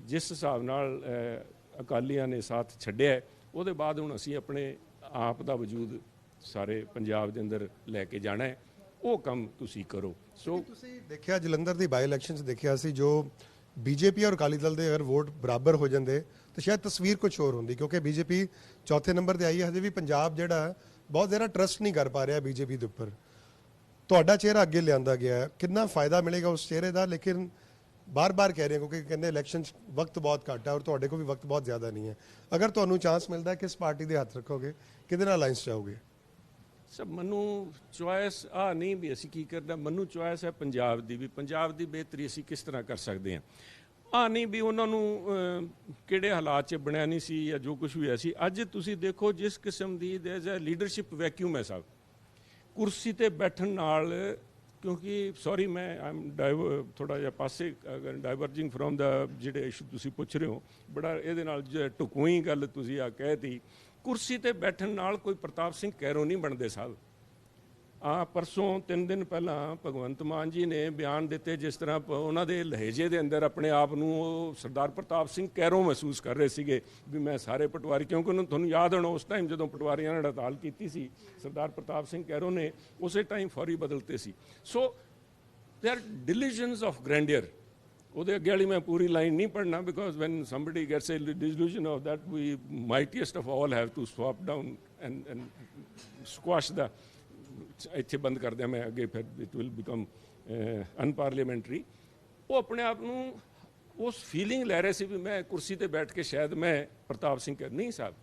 S2: ਜਿਸ ਹਿਸਾਬ ਨਾਲ ਅਕਾਲੀਆਂ ਨੇ ਸਾਥ ਛੱਡਿਆ, ਉਹਦੇ ਬਾਅਦ ਹੁਣ ਅਸੀਂ ਆਪਣੇ ਆਪ ਦਾ ਵਜੂਦ ਸਾਰੇ ਪੰਜਾਬ ਦੇ ਅੰਦਰ ਲੈ ਕੇ ਜਾਣਾ ਹੈ, ਉਹ ਕੰਮ ਤੁਸੀਂ ਕਰੋ। ਸੋ
S3: ਤੁਸੀਂ ਦੇਖਿਆ ਜਲੰਧਰ ਦੀ ਬਾਈ ਇਲੈਕਸ਼ਨ 'ਚ ਦੇਖਿਆ ਸੀ, ਜੋ BJP ਔਰ ਅਕਾਲੀ ਦਲ ਦੇ ਅਗਰ ਵੋਟ ਬਰਾਬਰ ਹੋ ਜਾਂਦੇ ਤਾਂ ਸ਼ਾਇਦ ਤਸਵੀਰ ਕੁਝ ਹੋਰ ਹੁੰਦੀ, ਕਿਉਂਕਿ BJP ਚੌਥੇ ਨੰਬਰ ਤੇ ਆਈ ਹੈ। ਹਜੇ ਵੀ ਪੰਜਾਬ ਜਿਹੜਾ ਬਹੁਤ ਜ਼ਿਆਦਾ ਟਰਸਟ ਨਹੀਂ ਕਰ ਪਾ ਰਿਹਾ BJP ਦੇ ਉੱਪਰ। ਤੁਹਾਡਾ ਚਿਹਰਾ ਅੱਗੇ ਲਿਆਂਦਾ ਗਿਆ, ਕਿੰਨਾ ਫਾਇਦਾ ਮਿਲੇਗਾ ਉਸ ਚਿਹਰੇ ਦਾ? ਲੇਕਿਨ ਬਾਰ-ਬਾਰ ਕਹਿ ਰਹੇ ਕਿਉਂਕਿ ਕਹਿੰਦੇ ਇਲੈਕਸ਼ਨ 'ਚ ਵਕਤ ਬਹੁਤ ਘੱਟ ਹੈ ਔਰ ਤੁਹਾਡੇ ਕੋਲ ਵੀ ਵਕਤ ਬਹੁਤ ਜ਼ਿਆਦਾ ਨਹੀਂ ਹੈ। ਅਗਰ ਤੁਹਾਨੂੰ ਚਾਂਸ ਮਿਲਦਾ, ਕਿਸ ਪਾਰਟੀ ਦੇ ਹੱਥ ਰੱਖੋਗੇ, ਕਿਹਦੇ ਨਾਲ ਅਲਾਈਅੰਸ ਚਾਹੋਗੇ?
S2: ਸਭ ਮੈਨੂੰ ਚੁਆਇਸ ਆ ਨਹੀਂ ਵੀ ਅਸੀਂ ਕੀ ਕਰਨਾ, ਮੈਨੂੰ ਚੁਆਇਸ ਹੈ ਪੰਜਾਬ ਦੀ, ਵੀ ਪੰਜਾਬ ਦੀ ਬਿਹਤਰੀ ਅਸੀਂ ਕਿਸ ਤਰ੍ਹਾਂ ਕਰ ਸਕਦੇ ਹਾਂ। ਆ ਨਹੀਂ ਵੀ ਉਹਨਾਂ ਨੂੰ ਕਿਹੜੇ ਹਾਲਾਤ 'ਚ ਬਣਿਆ ਨਹੀਂ ਸੀ ਜਾਂ ਜੋ ਕੁਝ ਵੀ ਹੋਇਆ ਸੀ। ਅੱਜ ਤੁਸੀਂ ਦੇਖੋ ਜਿਸ ਕਿਸਮ ਦੀ ਦੇयर ਇਜ਼ ਅ ਲੀਡਰਸ਼ਿਪ ਵੈਕਿਊਮ ਹੈ ਸਾਹਿਬ, ਕੁਰਸੀ ਤੇ ਬੈਠਣ ਨਾਲ, ਕਿਉਂਕਿ ਸੌਰੀ ਮੈਂ ਆਮ ਥੋੜਾ ਜਿਹਾ ਪਾਸੇ ਡਾਇਵਰਜਿੰਗ ਫਰੋਮ ਦਾ ਜਿਹੜੇ ਇਸ਼ੂ ਤੁਸੀਂ ਪੁੱਛ ਰਹੇ ਹੋ, ਬੜਾ ਇਹਦੇ ਨਾਲ ਢੁਕਵੀਂ ਗੱਲ ਤੁਸੀਂ ਆ ਕਹਿਤੀ। ਕੁਰਸੀ ਤੇ ਬੈਠਣ ਨਾਲ ਕੋਈ ਪ੍ਰਤਾਪ ਸਿੰਘ ਕੈਰੋਂ ਨਹੀਂ ਬਣਦੇ ਸਾਹਿਬ। ਪਰਸੋਂ 3 ਦਿਨ ਪਹਿਲਾਂ ਭਗਵੰਤ ਮਾਨ ਜੀ ਨੇ ਬਿਆਨ ਦਿੱਤੇ, ਜਿਸ ਤਰ੍ਹਾਂ ਉਹਨਾਂ ਦੇ ਲਹਿਜੇ ਦੇ ਅੰਦਰ ਆਪਣੇ ਆਪ ਨੂੰ ਉਹ ਸਰਦਾਰ ਪ੍ਰਤਾਪ ਸਿੰਘ ਕੈਰੋਂ ਮਹਿਸੂਸ ਕਰ ਰਹੇ ਸੀਗੇ ਵੀ ਮੈਂ ਸਾਰੇ ਪਟਵਾਰੀ, ਕਿਉਂਕਿ ਉਹਨੂੰ ਤੁਹਾਨੂੰ ਯਾਦ ਹੋਣਾ ਉਸ ਟਾਈਮ ਜਦੋਂ ਪਟਵਾਰੀਆਂ ਨੇ ਹੜਤਾਲ ਕੀਤੀ ਸੀ, ਸਰਦਾਰ ਪ੍ਰਤਾਪ ਸਿੰਘ ਕੈਰੋਂ ਨੇ ਉਸੇ ਟਾਈਮ ਫੌਰੀ ਬਦਲਤੇ ਸੀ। ਸੋ ਦੇ ਆਰ ਡਿਲੀਜਨਸ ਆਫ ਗ੍ਰੈਂਡੀਅਰ। ਉਹਦੇ ਅੱਗੇ ਵਾਲੀ ਮੈਂ ਪੂਰੀ ਲਾਈਨ ਨਹੀਂ ਪੜ੍ਹਨਾ, because when somebody gets a disillusion of that we mightiest of all have to swoop down and squash the. ਇੱਥੇ ਬੰਦ ਕਰ ਦਿਆਂ ਮੈਂ, ਅੱਗੇ ਫਿਰ ਇਟ ਵਿਲ ਬਿਕਮ ਅਨਪਾਰਲੀਮੈਂਟਰੀ। ਉਹ ਆਪਣੇ ਆਪ ਨੂੰ ਉਸ ਫੀਲਿੰਗ ਲੈ ਰਹੇ ਸੀ ਵੀ ਮੈਂ ਕੁਰਸੀ ਤੇ ਬੈਠ ਕੇ ਸ਼ਾਇਦ ਮੈਂ ਪ੍ਰਤਾਪ ਸਿੰਘ ਨਹੀਂ ਸਾਹਿਬ।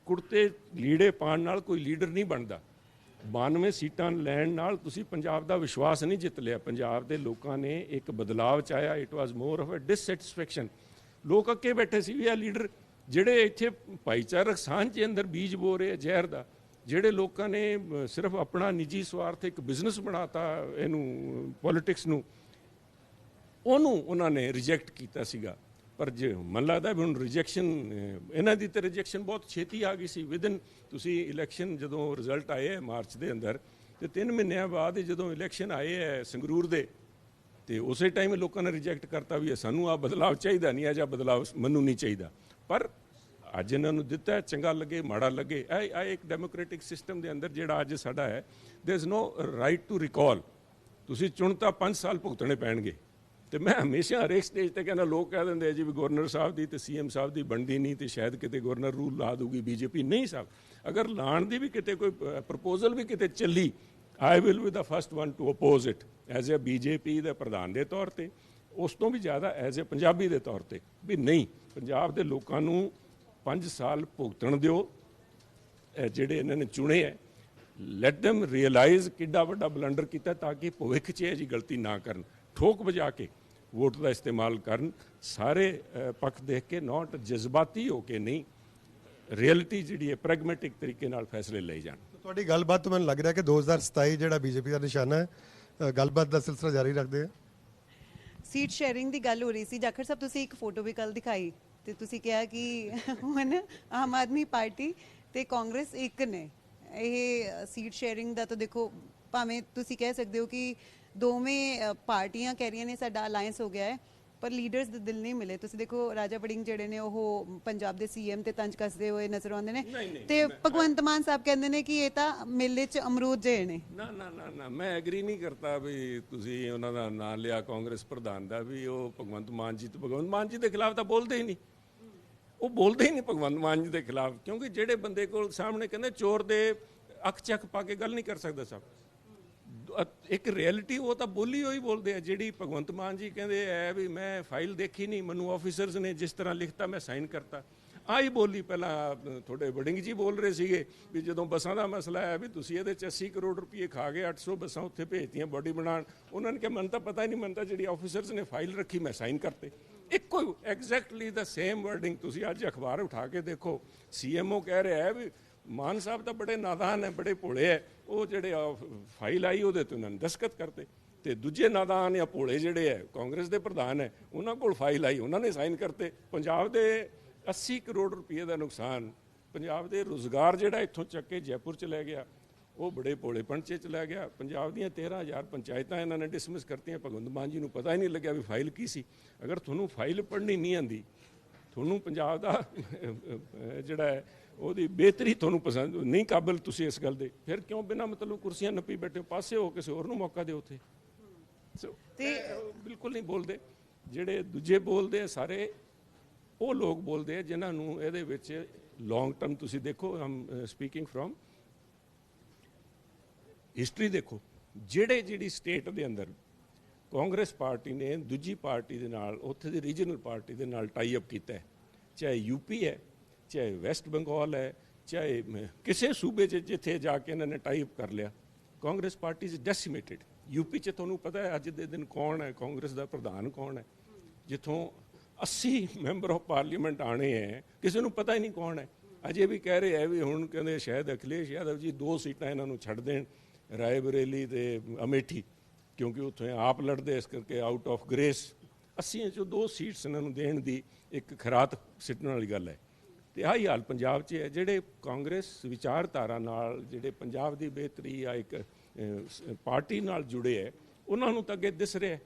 S2: ਕੁੜਤੇ ਲੀੜੇ ਪਾਉਣ ਨਾਲ ਕੋਈ ਲੀਡਰ ਨਹੀਂ ਬਣਦਾ। 92 ਸੀਟਾਂ ਲੈਣ ਨਾਲ ਤੁਸੀਂ ਪੰਜਾਬ ਦਾ ਵਿਸ਼ਵਾਸ ਨਹੀਂ ਜਿੱਤ ਲਿਆ। ਪੰਜਾਬ ਦੇ ਲੋਕਾਂ ਨੇ ਇੱਕ ਬਦਲਾਵ ਚਾਹਿਆ। It was more of a dissatisfaction. ਲੋਕ ਅੱਕੇ ਬੈਠੇ ਸੀ ਵੀ ਇਹ ਲੀਡਰ ਜਿਹੜੇ ਇੱਥੇ ਭਾਈਚਾਰਕ ਸਾਂਝ ਦੇ ਅੰਦਰ ਬੀਜ ਬੋ ਰਹੇ ਜ਼ਹਿਰ ਦਾ, ਜਿਹੜੇ ਲੋਕਾਂ ਨੇ ਸਿਰਫ ਆਪਣਾ ਨਿੱਜੀ ਸਵਾਰਥ ਇੱਕ ਬਿਜ਼ਨਸ ਬਣਾਤਾ ਇਹਨੂੰ ਪੋਲਿਟਿਕਸ ਨੂੰ, ਉਹਨੂੰ ਉਹਨਾਂ ਨੇ ਰਿਜੈਕਟ ਕੀਤਾ ਸੀਗਾ। ਪਰ ਜੇ ਮਨ ਲੱਗਦਾ ਵੀ ਹੁਣ ਰਿਜੈਕਸ਼ਨ ਇਹਨਾਂ ਦੀ ਤਾਂ ਰਿਜੈਕਸ਼ਨ ਬਹੁਤ ਛੇਤੀ ਆ ਗਈ ਸੀ। ਵਿਦਨ ਤੁਸੀਂ ਇਲੈਕਸ਼ਨ ਜਦੋਂ ਰਿਜ਼ਲਟ ਆਏ ਹੈ ਮਾਰਚ ਦੇ ਅੰਦਰ, ਤੇ 3 ਮਹੀਨਿਆਂ ਬਾਅਦ ਜਦੋਂ ਇਲੈਕਸ਼ਨ ਆਏ ਹੈ ਸੰਗਰੂਰ ਦੇ, ਤੇ ਉਸੇ ਟਾਈਮ ਲੋਕਾਂ ਨੇ ਰਿਜੈਕਟ ਕਰਤਾ ਵੀ ਸਾਨੂੰ ਆ ਬਦਲਾਵ ਚਾਹੀਦਾ ਨਹੀਂ, ਇਹ ਜਿਹਾ ਬਦਲਾਵ ਮੈਨੂੰ ਨਹੀਂ ਚਾਹੀਦਾ। ਪਰ ਅੱਜ ਇਹਨਾਂ ਨੂੰ ਦਿੱਤਾ, ਚੰਗਾ ਲੱਗੇ ਮਾੜਾ ਲੱਗੇ, ਇਹ ਇੱਕ ਡੈਮੋਕ੍ਰੈਟਿਕ ਸਿਸਟਮ ਦੇ ਅੰਦਰ ਜਿਹੜਾ ਅੱਜ ਸਾਡਾ ਹੈ, ਦੇयर is no right to recall. ਤੁਸੀਂ ਚੁਣ ਤਾਂ 5 ਸਾਲ ਭੁਗਤਣੇ ਪੈਣਗੇ। ਤੇ ਮੈਂ ਹਮੇਸ਼ਾ ਹਰੇਕ ਸਟੇਜ ਤੇ ਕਹਿੰਦਾ, ਲੋਕ ਕਹਿ ਦਿੰਦੇ ਜੀ ਵੀ ਗਵਰਨਰ ਸਾਹਿਬ ਦੀ ਤੇ CM ਸਾਹਿਬ ਦੀ ਬਣਦੀ ਨਹੀਂ ਤੇ ਸ਼ਾਇਦ ਕਿਤੇ ਗਵਰਨਰ ਰੂਲ ਲਾ ਦੂਗੀ BJP। ਨਹੀਂ ਸਾਹਿਬ, ਅਗਰ ਲਾਣ ਦੀ ਵੀ ਕਿਤੇ ਕੋਈ ਪ੍ਰਪੋਜ਼ਲ ਵੀ ਕਿਤੇ ਚੱਲੀ, I will be the first one to oppose it as a BJP ਦੇ ਪ੍ਰਧਾਨ ਦੇ ਤੌਰ ਤੇ, ਉਸ ਤੋਂ ਵੀ ਜ਼ਿਆਦਾ ਐਜ਼ ਅ ਪੰਜਾਬੀ ਦੇ ਤੌਰ ਤੇ, ਵੀ ਨਹੀਂ ਪੰਜਾਬ ਦੇ ਲੋਕਾਂ ਨੂੰ 5 ਸਾਲ ਭੁਗਤਣ ਦਿਓ ਜਿਹੜੇ ਇਹਨਾਂ ਨੇ ਚੁਣੇ ਹੈ। ਲੈਟ ਦੈਮ ਰਿਅਲਾਈਜ਼ ਕਿੱਡਾ ਵੱਡਾ ਬਲੰਡਰ ਕੀਤਾ, ਤਾਂ ਕਿ ਭਵਿੱਖ 'ਚ ਇਹ ਜੀ ਗਲਤੀ ਨਾ ਕਰਨ। ਠੋਕ ਵਜਾ ਕੇ ਵੋਟ ਦਾ ਇਸਤੇਮਾਲ ਕਰਨ, ਸਾਰੇ ਪੱਖ ਦੇਖ ਕੇ, ਨੋਟ ਜਜ਼ਬਾਤੀ ਹੋ ਕੇ ਨਹੀਂ, ਰਿਐਲਿਟੀ ਜਿਹੜੀ ਹੈ ਪ੍ਰੈਗਮੈਟਿਕ ਤਰੀਕੇ ਨਾਲ ਫੈਸਲੇ ਲਏ ਜਾਣ।
S3: ਤੁਹਾਡੀ ਗੱਲਬਾਤ ਤੋਂ ਮੈਨੂੰ ਲੱਗ ਰਿਹਾ ਕਿ 2027 ਜਿਹੜਾ BJP ਦਾ ਨਿਸ਼ਾਨਾ ਹੈ। ਗੱਲਬਾਤ ਦਾ ਸਿਲਸਿਲਾ ਜਾਰੀ ਰੱਖਦੇ ਹਾਂ।
S1: ਸੀਟ ਸ਼ੇਅਰਿੰਗ ਦੀ ਗੱਲ ਹੋ ਰਹੀ ਸੀ। ਜਾਖੜ ਸਾਹਿਬ, ਤੁਸੀਂ ਇੱਕ ਫੋਟੋ ਵੀ ਕੱਲ ਦਿਖਾਈ ਤੇ ਤੁਸੀਂ ਕਿਹਾ ਕਿ ਹੁਣ ਆਮ ਆਦਮੀ ਪਾਰਟੀ ਤੇ ਕਾਂਗਰਸ ਇੱਕ ਨੇ। ਇਹ ਸੀਟ ਸ਼ੇਅਰਿੰਗ ਦਾ ਤਾਂ ਦੇਖੋ, ਭਾਵੇਂ ਤੁਸੀਂ ਕਹਿ ਸਕਦੇ ਹੋ ਕਿ ਦੋਵੇਂ ਪਾਰਟੀਆਂ ਕਹਿ ਰਹੀਆਂ ਨੇ ਸਾਡਾ ਅਲਾਈਅੰਸ ਹੋ ਗਿਆ ਹੈ, ਪਰ ਲੀਡਰਸ ਦੇ ਦਿਲ ਨਹੀਂ ਮਿਲੇ। ਤੁਸੀਂ ਦੇਖੋ ਰਾਜਾ ਵੜਿੰਗ ਜਿਹੜੇ ਨੇ ਉਹ ਪੰਜਾਬ ਦੇ CM ਤੇ ਤੰਜ ਕੱਸਦੇ ਹੋਏ ਨਜ਼ਰ ਆਉਂਦੇ ਨੇ, ਤੇ ਭਗਵੰਤ ਮਾਨ ਸਾਹਿਬ ਕਹਿੰਦੇ ਨੇ ਕਿ ਇਹ ਤਾਂ ਮੇਲੇ 'ਚ ਅਮਰੂਦ ਜਿਹੇ ਨੇ।
S2: ਨਾ ਨਾ ਨਾ ਨਾ, ਮੈਂ ਐਗਰੀ ਨਹੀਂ ਕਰਤਾ ਵੀ ਤੁਸੀਂ ਉਹਨਾਂ ਦਾ ਨਾਂ ਲਿਆ ਕਾਂਗਰਸ ਪ੍ਰਧਾਨ ਦਾ, ਵੀ ਉਹ ਭਗਵੰਤ ਮਾਨ ਜੀ ਦੇ ਖਿਲਾਫ ਤਾਂ ਬੋਲਦੇ ਹੀ ਨਹੀਂ। ਉਹ ਬੋਲਦੇ ਹੀ ਨਹੀਂ ਭਗਵੰਤ ਮਾਨ ਜੀ ਦੇ ਖਿਲਾਫ, ਕਿਉਂਕਿ ਜਿਹੜੇ ਬੰਦੇ ਕੋਲ ਸਾਹਮਣੇ ਕਹਿੰਦੇ ਚੋਰ ਦੇ ਅੱਖ ਚੱਕ ਪਾ ਕੇ ਗੱਲ ਨਹੀਂ ਕਰ ਸਕਦਾ ਸਾਹਿਬ। ਇੱਕ ਰਿਐਲਿਟੀ ਉਹ ਤਾਂ ਬੋਲੀ ਹੋਈ ਬੋਲਦੇ ਆ, ਜਿਹੜੀ ਭਗਵੰਤ ਮਾਨ ਜੀ ਕਹਿੰਦੇ ਐ ਵੀ ਮੈਂ ਫਾਈਲ ਦੇਖੀ ਨਹੀਂ, ਮੈਨੂੰ ਆਫੀਸਰਸ ਨੇ ਜਿਸ ਤਰ੍ਹਾਂ ਲਿਖਤਾ ਮੈਂ ਸਾਈਨ ਕਰਤਾ। ਆਹੀ ਬੋਲੀ ਪਹਿਲਾਂ ਤੁਹਾਡੇ ਵੜਿੰਗ ਜੀ ਬੋਲ ਰਹੇ ਸੀਗੇ ਵੀ ਜਦੋਂ ਬੱਸਾਂ ਦਾ ਮਸਲਾ ਹੈ ਵੀ ਤੁਸੀਂ ਇਹਦੇ 'ਚ 80 ਕਰੋੜ ਰੁਪਏ ਖਾ ਗਏ, 800 ਬੱਸਾਂ ਉੱਥੇ ਭੇਜਤੀਆਂ ਬੋਡੀ ਬਣਾਉਣ। ਉਹਨਾਂ ਨੇ ਕਿਹਾ ਮੈਨੂੰ ਤਾਂ ਪਤਾ ਹੀ ਨਹੀਂ, ਮੈਨੂੰ ਤਾਂ ਜਿਹੜੀ ਆਫੀਸਰਸ ਨੇ ਫਾਈਲ ਰੱਖੀ ਮੈਂ ਸਾਈਨ ਕਰਤੇ। ਇੱਕੋ ਐਗਜ਼ੈਕਟਲੀ ਦਾ ਸੇਮ ਵਰਡਿੰਗ ਤੁਸੀਂ ਅੱਜ ਅਖਬਾਰ ਉਠਾ ਕੇ ਦੇਖੋ। CMO ਕਹਿ ਰਿਹਾ ਹੈ ਵੀ ਮਾਨ ਸਾਹਿਬ ਤਾਂ ਬੜੇ ਨਾਦਾਨ ਹੈ, ਬੜੇ ਭੋਲੇ ਹੈ, ਉਹ ਜਿਹੜੇ ਫਾਈਲ ਆਈ ਉਹਦੇ ਤੇ ਉਹਨਾਂ ਨੇ ਦਸਤਖਤ ਕਰਤੇ। ਤੇ ਦੂਜੇ ਨਾਦਾਨ ਜਾਂ ਭੋਲੇ ਜਿਹੜੇ ਹੈ ਕਾਂਗਰਸ ਦੇ ਪ੍ਰਧਾਨ ਹੈ, ਉਹਨਾਂ ਕੋਲ ਫਾਈਲ ਆਈ, ਉਹਨਾਂ ਨੇ ਸਾਈਨ ਕਰਤੇ। ਪੰਜਾਬ ਦੇ 80 ਕਰੋੜ ਰੁਪਏ ਦਾ ਨੁਕਸਾਨ, ਪੰਜਾਬ ਦੇ ਰੁਜ਼ਗਾਰ ਜਿਹੜਾ ਇੱਥੋਂ ਚੱਕ ਕੇ ਜੈਪੁਰ ਚ ਲੈ ਗਿਆ, ਉਹ ਬੜੇ ਭੋਲੇਪਣ 'ਚ ਚਲਾ ਗਿਆ। ਪੰਜਾਬ ਦੀਆਂ 13,000 ਪੰਚਾਇਤਾਂ ਇਹਨਾਂ ਨੇ ਡਿਸਮਿਸ ਕਰਤੀਆਂ। ਭਗਵੰਤ ਮਾਨ ਜੀ ਨੂੰ ਪਤਾ ਹੀ ਨਹੀਂ ਲੱਗਿਆ ਵੀ ਫਾਈਲ ਕੀ ਸੀ। ਅਗਰ ਤੁਹਾਨੂੰ ਫਾਈਲ ਪੜ੍ਹਨੀ ਨਹੀਂ ਆਉਂਦੀ, ਤੁਹਾਨੂੰ ਪੰਜਾਬ ਦਾ ਜਿਹੜਾ ਹੈ ਉਹਦੀ ਬਿਹਤਰੀ ਤੁਹਾਨੂੰ ਪਸੰਦ ਨਹੀਂ, ਕਾਬਲ ਤੁਸੀਂ ਇਸ ਗੱਲ ਦੇ, ਫਿਰ ਕਿਉਂ ਬਿਨਾਂ ਮਤਲਬ ਕੁਰਸੀਆਂ ਨੱਪੀ ਬੈਠੇ ਹੋ? ਪਾਸੇ ਹੋ, ਕਿਸੇ ਹੋਰ ਨੂੰ ਮੌਕਾ ਦਿਓ ਉੱਥੇ। ਤੇ ਬਿਲਕੁਲ ਨਹੀਂ ਬੋਲਦੇ। ਜਿਹੜੇ ਦੂਜੇ ਬੋਲਦੇ ਆ ਸਾਰੇ ਉਹ ਲੋਕ ਬੋਲਦੇ ਆ ਜਿਨ੍ਹਾਂ ਨੂੰ ਇਹਦੇ ਵਿੱਚ ਲੌਂਗ ਟਰਮ, ਤੁਸੀਂ ਦੇਖੋ ਆਮ ਸਪੀਕਿੰਗ ਫਰੋਮ ਹਿਸਟਰੀ, ਦੇਖੋ ਜਿਹੜੀ ਸਟੇਟ ਦੇ ਅੰਦਰ ਕਾਂਗਰਸ ਪਾਰਟੀ ਨੇ ਦੂਜੀ ਪਾਰਟੀ ਦੇ ਨਾਲ, ਉੱਥੇ ਦੀ ਰੀਜਨਲ ਪਾਰਟੀ ਦੇ ਨਾਲ ਟਾਈ ਅਪ ਕੀਤਾ ਹੈ, ਚਾਹੇ ਯੂਪੀ ਹੈ, ਚਾਹੇ ਵੈਸਟ ਬੰਗਾਲ ਹੈ, ਚਾਹੇ ਕਿਸੇ ਸੂਬੇ 'ਚ ਜਿੱਥੇ ਜਾ ਕੇ ਇਹਨਾਂ ਨੇ ਟਾਈ ਅਪ ਕਰ ਲਿਆ, ਕਾਂਗਰਸ ਪਾਰਟੀ ਇਜ਼ ਡੈਸੀਮੇਟਿਡ। ਯੂਪੀ 'ਚ ਤੁਹਾਨੂੰ ਪਤਾ ਹੈ ਅੱਜ ਦੇ ਦਿਨ ਕੌਣ ਹੈ ਕਾਂਗਰਸ ਦਾ ਪ੍ਰਧਾਨ, ਕੌਣ ਹੈ? ਜਿੱਥੋਂ 80 ਮੈਂਬਰ ਆਫ ਪਾਰਲੀਮੈਂਟ ਆਣੇ ਹੈ, ਕਿਸੇ ਨੂੰ ਪਤਾ ਹੀ ਨਹੀਂ ਕੌਣ ਹੈ। ਅਜੇ ਵੀ ਕਹਿ ਰਹੇ ਹੈ ਵੀ ਹੁਣ ਕਹਿੰਦੇ ਸ਼ਾਇਦ ਅਖਿਲੇਸ਼ ਯਾਦਵ ਜੀ 2 ਸੀਟਾਂ ਇਹਨਾਂ ਨੂੰ ਛੱਡ ਦੇਣ, ਰਾਏ ਬਰੇਲੀ ਤੇ ਅਮੇਠੀ, ਕਿਉਂਕਿ ਉੱਥੇ ਆਪ ਲੜਦੇ, ਇਸ ਕਰਕੇ ਆਊਟ ਆਫ ਗ੍ਰੇਸ 80 'ਚੋਂ 2 ਸੀਟਸ ਇਹਨਾਂ ਨੂੰ ਦੇਣ ਦੀ ਇੱਕ ਖਰਾਤ ਸਿੱਟਣ ਵਾਲੀ ਗੱਲ ਹੈ। ਤੇ ਆਹੀ ਹਾਲ ਪੰਜਾਬ 'ਚ ਹੈ। ਜਿਹੜੇ ਕਾਂਗਰਸ ਵਿਚਾਰਧਾਰਾ ਨਾਲ, ਜਿਹੜੇ ਪੰਜਾਬ ਦੀ ਬਿਹਤਰੀ ਆ ਇੱਕ ਪਾਰਟੀ ਨਾਲ ਜੁੜੇ ਹੈ, ਉਹਨਾਂ ਨੂੰ ਤਾਂ ਅੱਗੇ ਦਿਸ ਰਿਹਾ।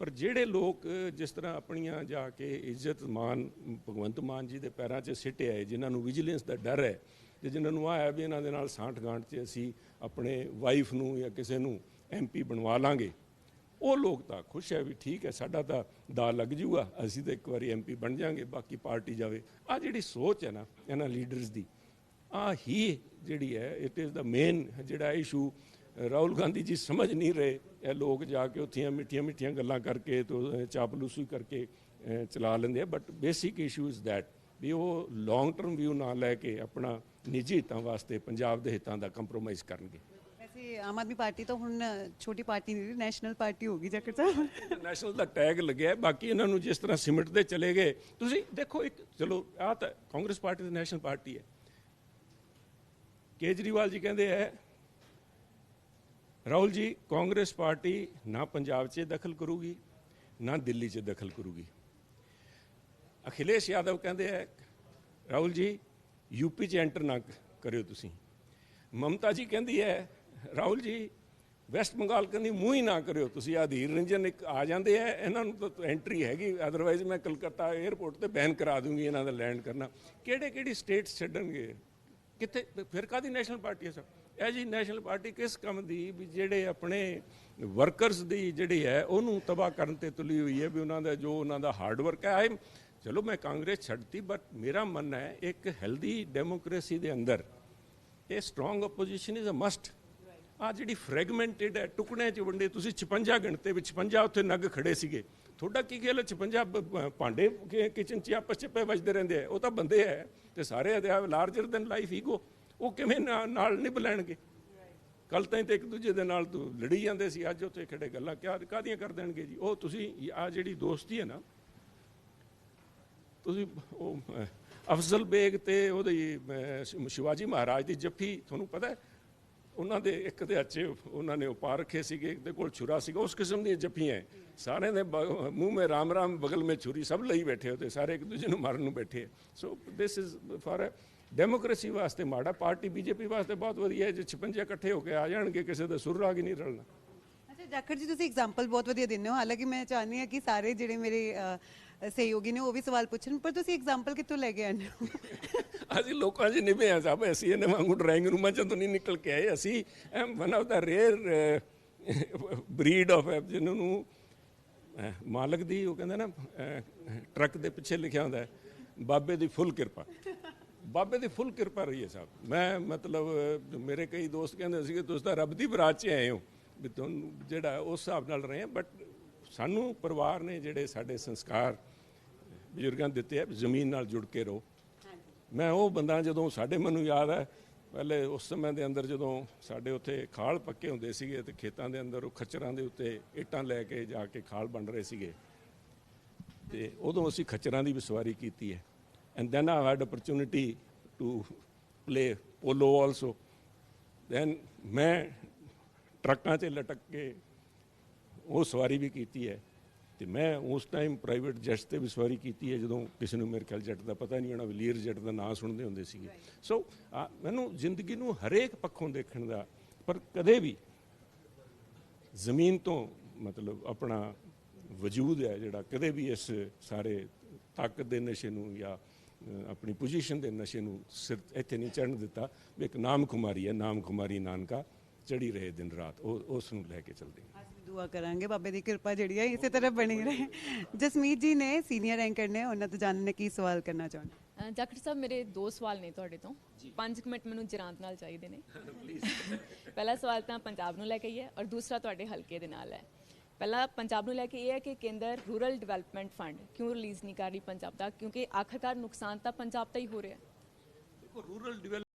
S2: ਪਰ ਜਿਹੜੇ ਲੋਕ ਜਿਸ ਤਰ੍ਹਾਂ ਆਪਣੀਆਂ ਜਾ ਕੇ ਇੱਜ਼ਤ ਮਾਨ ਭਗਵੰਤ ਮਾਨ ਜੀ ਦੇ ਪੈਰਾਂ 'ਚ ਸਿੱਟੇ ਆਏ, ਜਿਨ੍ਹਾਂ ਨੂੰ ਵਿਜੀਲੈਂਸ ਦਾ ਡਰ ਹੈ, ਤੇ ਜਿਨ੍ਹਾਂ ਨੂੰ ਆਇਆ ਵੀ ਇਹਨਾਂ ਦੇ ਨਾਲ ਸਾਂਠ ਗਾਂਠ 'ਚ ਅਸੀਂ ਆਪਣੇ ਵਾਈਫ ਨੂੰ ਜਾਂ ਕਿਸੇ ਨੂੰ MP ਬਣਵਾ ਲਾਂਗੇ, ਉਹ ਲੋਕ ਤਾਂ ਖੁਸ਼ ਹੈ ਵੀ ਠੀਕ ਹੈ, ਸਾਡਾ ਤਾਂ ਦਾ ਲੱਗ ਜੂਗਾ, ਅਸੀਂ ਤਾਂ ਇੱਕ ਵਾਰੀ MP ਬਣ ਜਾਾਂਗੇ, ਬਾਕੀ ਪਾਰਟੀ ਜਾਵੇ। ਆਹ ਜਿਹੜੀ ਸੋਚ ਹੈ ਨਾ ਇਹਨਾਂ ਲੀਡਰਸ ਦੀ, ਆਹ ਹੀ ਜਿਹੜੀ ਹੈ ਇਟ ਇਜ਼ ਦਾ ਮੇਨ ਜਿਹੜਾ ਇਸ਼ੂ। ਰਾਹੁਲ ਗਾਂਧੀ ਜੀ ਸਮਝ ਨਹੀਂ ਰਹੇ, ਇਹ ਲੋਕ ਜਾ ਕੇ ਉੱਥੀਆਂ ਮਿੱਠੀਆਂ ਗੱਲਾਂ ਕਰਕੇ ਤੇ ਚਾਪਲੂਸੀ ਕਰਕੇ ਚਲਾ ਲੈਂਦੇ ਆ। But basic issue is that ਵੀ ਉਹ ਲੌਂਗ ਟਰਮ ਵਿਊ ਨਾ ਲੈ ਕੇ ਆਪਣਾ ਨਿੱਜੀ ਹਿੱਤਾਂ ਵਾਸਤੇ ਪੰਜਾਬ ਦੇ ਹਿੱਤਾਂ ਦਾ ਕੰਪਰੋਮਾਈਜ਼ ਕਰਨਗੇ।
S1: ਵੈਸੇ ਆਮ ਆਦਮੀ ਪਾਰਟੀ ਤਾਂ ਹੁਣ ਛੋਟੀ ਪਾਰਟੀ ਨਹੀਂ, ਨੈਸ਼ਨਲ ਪਾਰਟੀ ਹੋ ਗਈ ਜਾਖੜ ਸਾਹਿਬ।
S2: ਨੈਸ਼ਨਲ ਦਾ ਟੈਗ ਲੱਗਿਆ। ਬਾਕੀ ਇਹਨਾਂ ਨੂੰ ਜਿਸ ਤਰ੍ਹਾਂ ਸਿਮਟਦੇ ਚਲੇ ਗਏ, ਤੁਸੀਂ ਦੇਖੋ ਇੱਕ ਚਲੋ ਆਹ ਤਾਂ ਕਾਂਗਰਸ ਪਾਰਟੀ ਦੀ ਨੈਸ਼ਨਲ ਪਾਰਟੀ ਹੈ। ਕੇਜਰੀਵਾਲ ਜੀ ਕਹਿੰਦੇ ਹੈ ਰਾਹੁਲ ਜੀ ਕਾਂਗਰਸ ਪਾਰਟੀ ਨਾ ਪੰਜਾਬ 'ਚ ਦਖਲ ਕਰੂਗੀ ਨਾ ਦਿੱਲੀ 'ਚ ਦਖਲ ਕਰੂਗੀ। ਅਖਿਲੇਸ਼ ਯਾਦਵ ਕਹਿੰਦੇ ਹੈ ਰਾਹੁਲ ਜੀ ਯੂਪੀ 'ਚ ਐਂਟਰ ਨਾ ਕਰਿਓ ਤੁਸੀਂ। ਮਮਤਾ ਜੀ ਕਹਿੰਦੀ ਹੈ ਰਾਹੁਲ ਜੀ ਵੈਸਟ ਬੰਗਾਲ ਕਹਿੰਦੀ ਮੂੰਹ ਹੀ ਨਾ ਕਰਿਓ ਤੁਸੀਂ। ਅਧੀਰ ਰੰਜਨ ਇੱਕ ਆ ਜਾਂਦੇ ਹੈ, ਇਹਨਾਂ ਨੂੰ ਤਾਂ ਐਂਟਰੀ ਹੈਗੀ, ਅਦਰਵਾਈਜ਼ ਮੈਂ ਕਲਕੱਤਾ ਏਅਰਪੋਰਟ ਤੇ ਬੈਨ ਕਰਾ ਦੂੰਗੀ ਇਹਨਾਂ ਦਾ ਲੈਂਡ ਕਰਨਾ। ਕਿਹੜੀ ਸਟੇਟਸ ਛੱਡਣਗੇ? ਕਿੱਥੇ ਫਿਰ ਕਾਹਦੀ ਨੈਸ਼ਨਲ ਪਾਰਟੀ ਹੈ ਸਰ? ਇਹ ਜੀ ਨੈਸ਼ਨਲ ਪਾਰਟੀ ਕਿਸ ਕੰਮ ਦੀ? ਵੀ ਜਿਹੜੇ ਆਪਣੇ ਵਰਕਰਸ ਦੀ ਜਿਹੜੀ ਹੈ ਉਹਨੂੰ ਤਬਾਹ ਕਰਨ ਤੇ ਤੁਲੀ ਹੋਈ ਹੈ, ਵੀ ਉਹਨਾਂ ਦਾ ਜੋ ਉਹਨਾਂ ਦਾ ਹਾਰਡ ਵਰਕ ਹੈ। ਚਲੋ ਮੈਂ ਕਾਂਗਰਸ ਛੱਡਤੀ, ਬਟ ਮੇਰਾ ਮੰਨਣਾ ਹੈ ਇੱਕ ਹੈਲਦੀ ਡੈਮੋਕ੍ਰੇਸੀ ਦੇ ਅੰਦਰ ਇਹ strong opposition is a must. ਆ ਜਿਹੜੀ ਫਰੈਗਮੈਂਟਡ ਹੈ, ਟੁਕੜਿਆਂ 'ਚ ਵੰਡੇ, ਤੁਸੀਂ 56 ਘੰਟੇ ਵਿੱਚ 56 ਉੱਥੇ ਨਗ ਖੜੇ ਸੀਗੇ, ਤੁਹਾਡਾ ਕੀ ਖਿਆਲ ਹੈ 56 ਭਾਂਡੇ ਕਿਚਨ 'ਚ ਆਪਸ 'ਚ ਪਏ ਵੱਜਦੇ ਰਹਿੰਦੇ ਆ? ਉਹ ਤਾਂ ਬੰਦੇ ਹੈ ਤੇ ਸਾਰੇ ਲਾਰਜਰ ਦੈਨ ਲਾਈਫ ਈਗੋ, ਉਹ ਕਿਵੇਂ ਨਾਲ ਨਿਭ ਲੈਣਗੇ? ਕੱਲ ਤਾਈਂ ਤੇ ਇੱਕ ਦੂਜੇ ਦੇ ਨਾਲ ਲੜੀ ਜਾਂਦੇ ਸੀ, ਅੱਜ ਉੱਥੇ ਖੜੇ ਗੱਲਾਂ ਕਾਹਦੀਆਂ ਕਰ ਦੇਣਗੇ ਜੀ? ਉਹ ਤੁਸੀਂ ਆ ਜਿਹੜੀ ਦੋਸਤੀ ਹੈ ਨਾ, ਤੁਸੀਂ ਉਹ ਅਫਜ਼ਲ ਬੇਗ ਤੇ ਉਹਦੀ ਸ਼ਿਵਾਜੀ ਮਹਾਰਾਜ ਦੀ ਜੱਫੀ, ਤੁਹਾਨੂੰ ਪਤਾ ਹੈ ਉਹਨਾਂ ਦੇ ਇੱਕ ਦੇ ਹੱਥ 'ਚ ਉਹਨਾਂ ਨੇ ਪਾ ਰੱਖੇ ਸੀਗੇ, ਇੱਕ ਦੇ ਕੋਲ ਛੁਰਾ ਸੀਗਾ, ਉਸ ਕਿਸਮ ਦੀਆਂ ਜੱਫੀਆਂ ਸਾਰਿਆਂ ਦੇ ਮੂੰਹ ਮੇ ਰਾਮ ਰਾਮ, ਬਗਲ ਮੇ ਛੁਰੀ, ਸਭ ਲਈ ਬੈਠੇ ਹੋਤੇ, ਸਾਰੇ ਇੱਕ ਦੂਜੇ ਨੂੰ ਮਾਰਨ ਨੂੰ ਬੈਠੇ। ਸੋ ਦਿਸ ਇਜ਼ ਫਾਰ ਡੈਮੋਕ੍ਰੇਸੀ ਵਾਸਤੇ ਮਾੜਾ। ਪਾਰਟੀ BJP ਵਾਸਤੇ ਬਹੁਤ ਵਧੀਆ ਹੈ ਜੇ 56 ਇਕੱਠੇ ਹੋ ਕੇ ਆ ਜਾਣਗੇ, ਕਿਸੇ ਦਾ ਸੁਰ ਰਾਗ ਹੀ ਨਹੀਂ ਰਲਣਾ।
S1: ਅੱਛਾ ਜਾਖੜ ਜੀ, ਤੁਸੀਂ ਐਗਜ਼ਾਮਪਲ ਬਹੁਤ ਵਧੀਆ ਦਿੰਦੇ ਹੋ। ਹਾਲਾਂਕਿ ਮੈਂ ਚਾਹੁੰਦੀ ਹਾਂ ਕਿ ਸਾਰੇ ਜਿਹੜੇ ਮੇਰੇ ਸਹਿਯੋਗੀ ਨੇ ਉਹ ਵੀ ਸਵਾਲ ਪੁੱਛਣ, ਪਰ ਤੁਸੀਂ ਐਗਜ਼ਾਮਪਲ ਕਿੱਥੋਂ ਲੈ ਕੇ ਆਉਂਦੇ ਹੋ? ਅਸੀਂ
S2: ਲੋਕਾਂ 'ਚ ਨਿਭੇ ਹਾਂ ਸਾਹਿਬ, ਅਸੀਂ ਇਹਨਾਂ ਵਾਂਗੂ ਡਰਾਇੰਗ ਰੂਮਾਂ 'ਚੋਂ ਨਹੀਂ ਨਿਕਲ ਕੇ ਆਏ। ਅਸੀਂ one of the rare breed of ਜਿਹਨਾਂ ਨੂੰ ਮਾਲਕ ਦੀ ਉਹ ਕਹਿੰਦਾ ਨਾ ਟਰੱਕ ਦੇ ਪਿੱਛੇ ਲਿਖਿਆ ਹੁੰਦਾ ਬਾਬੇ ਦੀ ਫੁੱਲ ਕਿਰਪਾ। ਬਾਬੇ ਦੀ ਫੁੱਲ ਕਿਰਪਾ ਰਹੀ ਹੈ ਸਾਹਿਬ। ਮੈਂ ਮਤਲਬ ਮੇਰੇ ਕਈ ਦੋਸਤ ਕਹਿੰਦੇ ਸੀਗੇ ਤੁਸੀਂ ਤਾਂ ਰੱਬ ਦੀ ਬਰਾਤ 'ਚ ਆਏ ਹੋ। ਵੀ ਤੁਹਾਨੂੰ ਜਿਹੜਾ ਉਸ ਹਿਸਾਬ ਨਾਲ ਰਹੇ ਹਾਂ। ਬਟ ਸਾਨੂੰ ਪਰਿਵਾਰ ਨੇ ਜਿਹੜੇ ਸਾਡੇ ਸੰਸਕਾਰ ਬਜ਼ੁਰਗਾਂ ਨੇ ਦਿੱਤੇ ਆ, ਜ਼ਮੀਨ ਨਾਲ ਜੁੜ ਕੇ ਰਹੋ। ਮੈਂ ਉਹ ਬੰਦਾ, ਜਦੋਂ ਸਾਡੇ ਮੈਨੂੰ ਯਾਦ ਹੈ ਪਹਿਲੇ ਉਸ ਸਮੇਂ ਦੇ ਅੰਦਰ ਜਦੋਂ ਸਾਡੇ ਉੱਥੇ ਖਾਲ ਪੱਕੇ ਹੁੰਦੇ ਸੀਗੇ ਤੇ ਖੇਤਾਂ ਦੇ ਅੰਦਰ ਉਹ ਖੱਚਰਾਂ ਦੇ ਉੱਤੇ ਇੱਟਾਂ ਲੈ ਕੇ ਜਾ ਕੇ ਖਾਲ ਬਣ ਰਹੇ ਸੀਗੇ, ਤੇ ਉਦੋਂ ਅਸੀਂ ਖੱਚਰਾਂ ਦੀ ਵੀ ਸਵਾਰੀ ਕੀਤੀ ਹੈ। And then I had opportunity to play polo also. Then ਮੈਂ ਟਰੱਕਾਂ 'ਚ ਲਟਕ ਕੇ ਉਹ ਸਵਾਰੀ ਵੀ ਕੀਤੀ ਹੈ, ਤੇ ਮੈਂ ਉਸ ਟਾਈਮ ਪ੍ਰਾਈਵੇਟ ਜੈਟਸ 'ਤੇ ਵੀ ਸਵਾਰੀ ਕੀਤੀ ਹੈ, ਜਦੋਂ ਕਿਸੇ ਨੂੰ ਮੇਰੇ ਖਿਆਲ ਜੱਟ ਦਾ ਪਤਾ ਨਹੀਂ ਹੋਣਾ, ਵਲੀਅਰ ਜੱਟ ਦਾ ਨਾਂ ਸੁਣਦੇ ਹੁੰਦੇ ਸੀਗੇ। ਸੋ ਮੈਨੂੰ ਜ਼ਿੰਦਗੀ ਨੂੰ ਹਰੇਕ ਪੱਖੋਂ ਦੇਖਣ ਦਾ, ਪਰ ਕਦੇ ਵੀ ਜ਼ਮੀਨ ਤੋਂ ਮਤਲਬ ਆਪਣਾ ਵਜੂਦ ਹੈ ਜਿਹੜਾ, ਕਦੇ ਵੀ ਇਸ ਸਾਰੇ ਤਾਕਤ ਦੇ ਨਸ਼ੇ ਨੂੰ ਜਾਂ ਆਪਣੀ ਪੋਜੀਸ਼ਨ ਦੇ ਨਸ਼ੇ ਨੂੰ ਸਿਰ ਇੱਥੇ ਨਹੀਂ ਚੜ੍ਹਨ ਦਿੱਤਾ। ਵੀ ਇੱਕ ਨਾਮ ਕੁਮਾਰੀ ਹੈ, ਨਾਮ ਕੁਮਾਰੀ ਨਾਨਕਾ ਚੜੀ ਰਹੇ ਦਿਨ ਰਾਤ, ਉਹ ਉਸ ਨੂੰ ਲੈ ਕੇ ਚੱਲਦੇ ਹਾਂ।
S1: ਅਸੀਂ ਦੁਆ ਕਰਾਂਗੇ ਬਾਬੇ ਦੀ ਕਿਰਪਾ ਜਿਹੜੀ ਹੈ ਇਸੇ ਤਰ੍ਹਾਂ ਬਣੀ ਰਹੇ। ਜਸਮੀਤ ਜੀ ਨੇ ਸੀਨੀਅਰ ਐਂਕਰ ਨੇ, ਉਹਨਾਂ ਤੋਂ ਜਾਣਨ ਨੇ ਕੀ ਸਵਾਲ ਕਰਨਾ ਚਾਹੁੰਦੇ।
S4: ਜਾਖੜ ਸਾਹਿਬ, ਮੇਰੇ 2 ਸਵਾਲ ਨੇ ਤੁਹਾਡੇ ਤੋਂ। 5 ਮਿੰਟ ਮੈਨੂੰ ਜਰਾਂਤ ਨਾਲ ਚਾਹੀਦੇ ਨੇ। ਪਹਿਲਾ ਸਵਾਲ ਤਾਂ ਪੰਜਾਬ ਨੂੰ ਲੈ ਕੇ ਹੀ ਹੈ, ਔਰ ਦੂਸਰਾ ਤੁਹਾਡੇ ਹਲਕੇ ਦੇ ਨਾਲ ਹੈ। ਪਹਿਲਾ ਪੰਜਾਬ ਨੂੰ ਲੈ ਕੇ ਇਹ ਹੈ ਕਿ ਕੇਂਦਰ ਰੂਰਲ ਡਿਵੈਲਪਮੈਂਟ ਫੰਡ ਕਿਉਂ ਰਿਲੀਜ਼ ਨਹੀਂ ਕਰ ਰਹੀ ਪੰਜਾਬ ਦਾ, ਕਿਉਂਕਿ ਆਖਰਕਾਰ ਨੁਕਸਾਨ ਤਾਂ ਪੰਜਾਬ ਦਾ ਹੀ ਹੋ ਰਿਹਾ।
S2: ਦੇਖੋ, ਰੂਰਲ